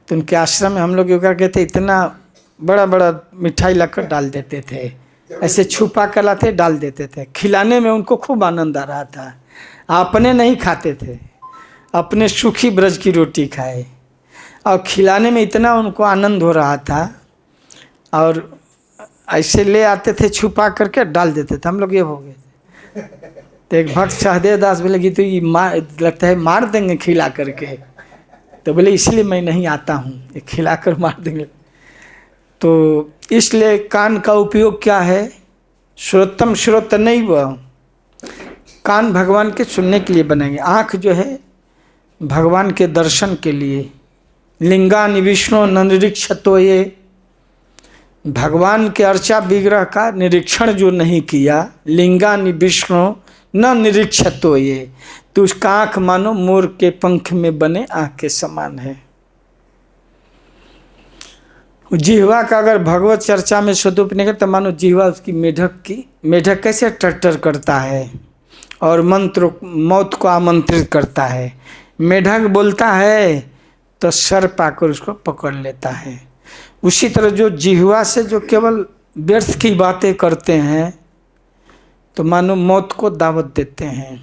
तो उनके आश्रम में हम लोग योगा करते थे, इतना बड़ा बड़ा मिठाई लाकर डाल देते थे, ऐसे छुपा कर लाते डाल देते थे। खिलाने में उनको खूब आनंद आ रहा था। अपने नहीं खाते थे, अपने सूखी ब्रज की रोटी खाए, और खिलाने में इतना उनको आनंद हो रहा था, और ऐसे ले आते थे छुपा करके डाल देते थे। हम लोग ये हो गए थे। तो एक भक्त सहदेव दास बोले कि तो ये लगता है मार देंगे खिला करके, तो बोले इसलिए मैं नहीं आता हूँ, ये खिला कर मार देंगे। तो इसलिए कान का उपयोग क्या है? श्रोतम श्रोत नहीं, वह कान भगवान के सुनने के लिए बनेंगे। आँख जो है भगवान के दर्शन के लिए। लिंगानि विष्णु न निरीक्षतो, ये भगवान के अर्चा विग्रह का निरीक्षण जो नहीं किया, लिंगानि विष्णु न निरीक्षतो ये, तो उसका आँख मानो मोर के पंख में बने आँख के समान है। जिह्वा का अगर भगवत चर्चा में सदुपयोग नहीं करता, मानो जिह्वा उसकी मेढक कैसे टट्टर करता है और मंत्र मौत को आमंत्रित करता है। मेढक बोलता है तो सर्प आकर उसको पकड़ लेता है। उसी तरह जो जिह्वा से जो केवल व्यर्थ की बातें करते हैं, तो मानो मौत को दावत देते हैं।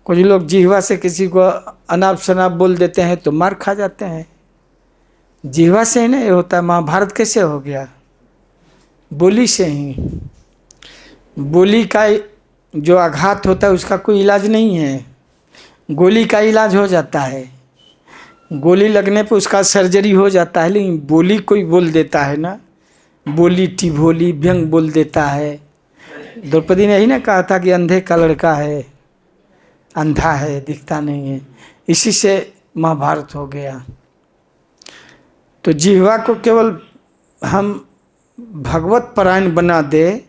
कुछ लोग जिह्वा से किसी को अनाप शनाप बोल देते हैं तो मार खा जाते हैं। जिह्वा से ही नहीं होता, महाभारत कैसे हो गया? बोली से ही। बोली का जो आघात होता है उसका कोई इलाज नहीं है, गोली का इलाज हो जाता है। गोली लगने पे उसका सर्जरी हो जाता है, लेकिन बोली कोई बोल देता है ना, बोली टिभोली व्यंग बोल देता है। द्रौपदी ने ही ना कहा था कि अंधे का लड़का है, अंधा है, दिखता नहीं है। इसी से महाभारत हो गया। तो जिह्वा को केवल हम भगवत परायण बना दे,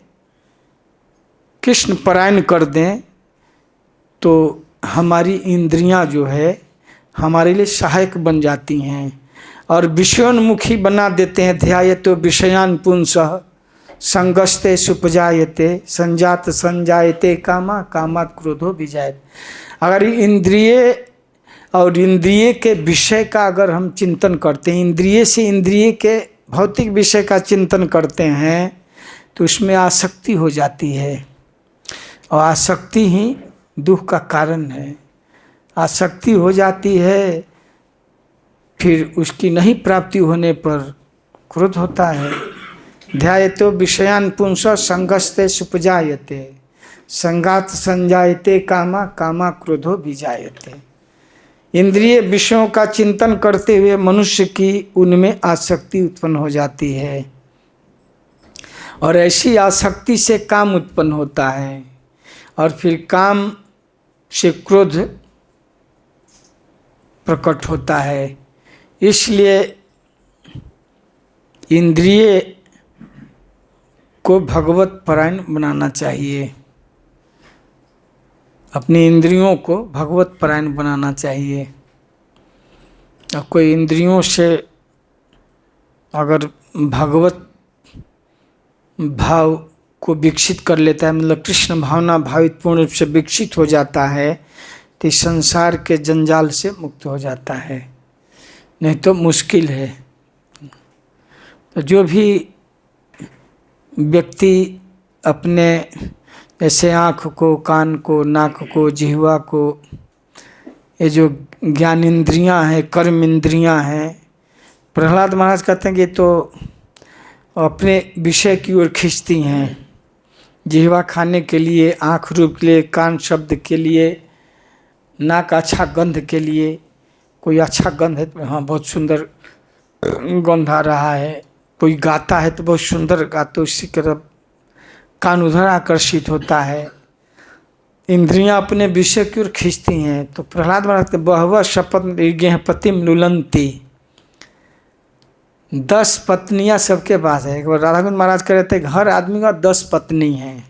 कृष्ण परायण कर दें, तो हमारी इंद्रियां जो है हमारे लिए सहायक बन जाती हैं और विषयोन्मुखी बना देते हैं। ध्यायतो विषयान पुंसः संगस्ते सुपजायते संजात संजायते कामा कामात् क्रोधो विजायते। अगर इंद्रिय और इंद्रिय के विषय का अगर हम चिंतन करते हैं, इंद्रिय से इंद्रिय के भौतिक विषय का चिंतन करते हैं, तो उसमें आसक्ति हो जाती है और आसक्ति ही दुख का कारण है। आसक्ति हो जाती है, फिर उसकी नहीं प्राप्ति होने पर क्रोध होता है। ध्यायतो विषयान पुंसः संगस्ते सुपजायते संगात संजायते कामा कामा क्रोधो विजायते। इंद्रिय विषयों का चिंतन करते हुए मनुष्य की उनमें आसक्ति उत्पन्न हो जाती है और ऐसी आसक्ति से काम उत्पन्न होता है और फिर काम से क्रोध प्रकट होता है। इसलिए इंद्रिय को भगवत परायण बनाना चाहिए, अपनी इंद्रियों को भगवत परायण बनाना चाहिए। और कोई इंद्रियों से अगर भगवत भाव को विकसित कर लेता है, मतलब कृष्ण भावना भावित पूर्ण रूप से विकसित हो जाता है, तो संसार के जंजाल से मुक्त हो जाता है, नहीं तो मुश्किल है। तो जो भी व्यक्ति अपने जैसे आँख को, कान को, नाक को, जिह्वा को, ये जो ज्ञान इंद्रियाँ हैं, कर्म इंद्रियाँ हैं, प्रहलाद महाराज कहते हैं कि तो अपने विषय की ओर खींचती हैं। जिह्वा खाने के लिए, आँख रूप के लिए, कान शब्द के लिए, नाक अच्छा गंध के लिए, कोई अच्छा गंध है तो हाँ बहुत सुंदर गंध आ रहा है, कोई गाता है तो बहुत सुंदर गाते, उसी तरफ कान उधर आकर्षित होता है। इंद्रियां अपने विषय की ओर खींचती हैं। तो प्रहलाद महाराज के बहवः शपथ यज्ञ पतिम लुलंती, 10 पत्नियां सबके पास है। एक बार राधाकुंड महाराज कह रहे थे हर आदमी का 10 पत्नी हैं,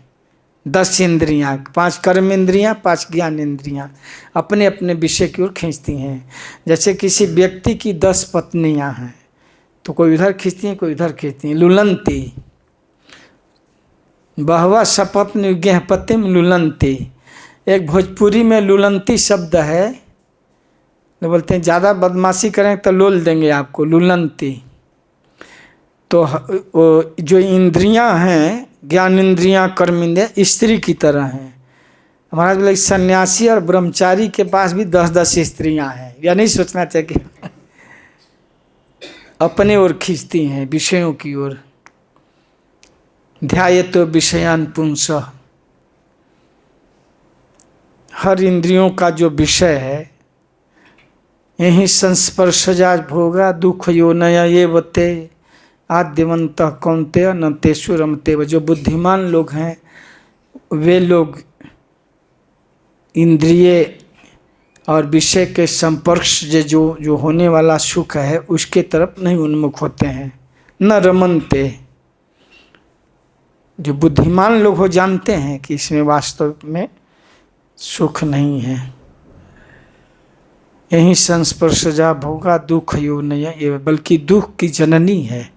10 इंद्रियां, 5 कर्म इंद्रियां, 5 ज्ञान इंद्रियां अपने अपने विषय की ओर खींचती हैं। जैसे किसी व्यक्ति की 10 पत्नियां हैं तो कोई उधर खींचती हैं, कोई उधर खींचती हैं। लुलंती, बहवा शपथ निज्ञ पतिम लुलंती। एक भोजपुरी में लुलंती शब्द है, तो बोलते हैं ज़्यादा बदमाशी करें तो लोल देंगे आपको, लुलंती। तो जो इंद्रियां हैं, ज्ञान इंद्रियां, कर्म इंद्रियां, स्त्री की तरह हैं। हमारा बोले सन्यासी और ब्रह्मचारी के पास भी 10-10 स्त्रियां हैं। या नहीं सोचना चाहिए अपने ओर खींचती हैं, विषयों की ओर। ध्यायतो विषयान पुंसः, हर इंद्रियों का जो विषय है, यही संस्पर्शजा भोगा दुख यो नया ये बते आद्यवंत कौन्तेय न तेषु रमते। जो बुद्धिमान लोग हैं वे लोग इंद्रिय और विषय के संपर्क से जो होने वाला सुख है उसके तरफ नहीं उन्मुख होते हैं, न रमनते। जो बुद्धिमान लोग हो जानते हैं कि इसमें वास्तव में सुख नहीं है। यही संस्पर्शजा भोगा दुख यो नया ये, बल्कि दुख की जननी है।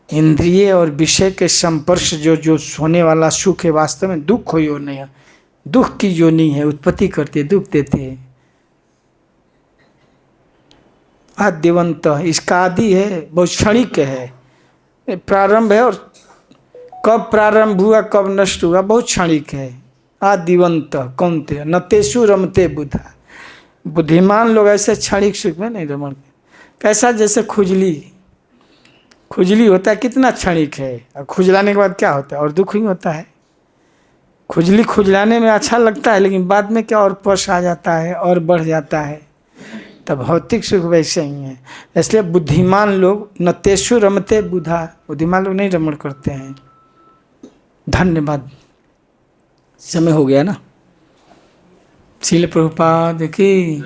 इंद्रिय और विषय के संपर्श जो होने वाला सुख है वास्तव में दुख हो यो नया, दुख की योनि है, उत्पत्ति करती है, दुख देती है। आद्यवंत, इसका आदि है, बहुत क्षणिक है, प्रारंभ है और कब प्रारंभ हुआ कब नष्ट हुआ बहुत क्षणिक है। आदिवंत कौनते न तेषु रमते बुधा। बुद्धिमान लोग ऐसे क्षणिक सुख में नहीं रमण। कैसा जैसे खुजली, खुजली होता है कितना क्षणिक है, और खुजलाने के बाद क्या होता है, और दुख ही होता है। खुजली खुजलाने में अच्छा लगता है, लेकिन बाद में क्या और पश आ जाता है और बढ़ जाता है। तब भौतिक सुख वैसे ही है। इसलिए बुद्धिमान लोग न तेषु रमते बुधा, बुद्धिमान लोग नहीं रमण करते हैं। धन्यवाद। समय हो गया ना। श्रील प्रभुपाद की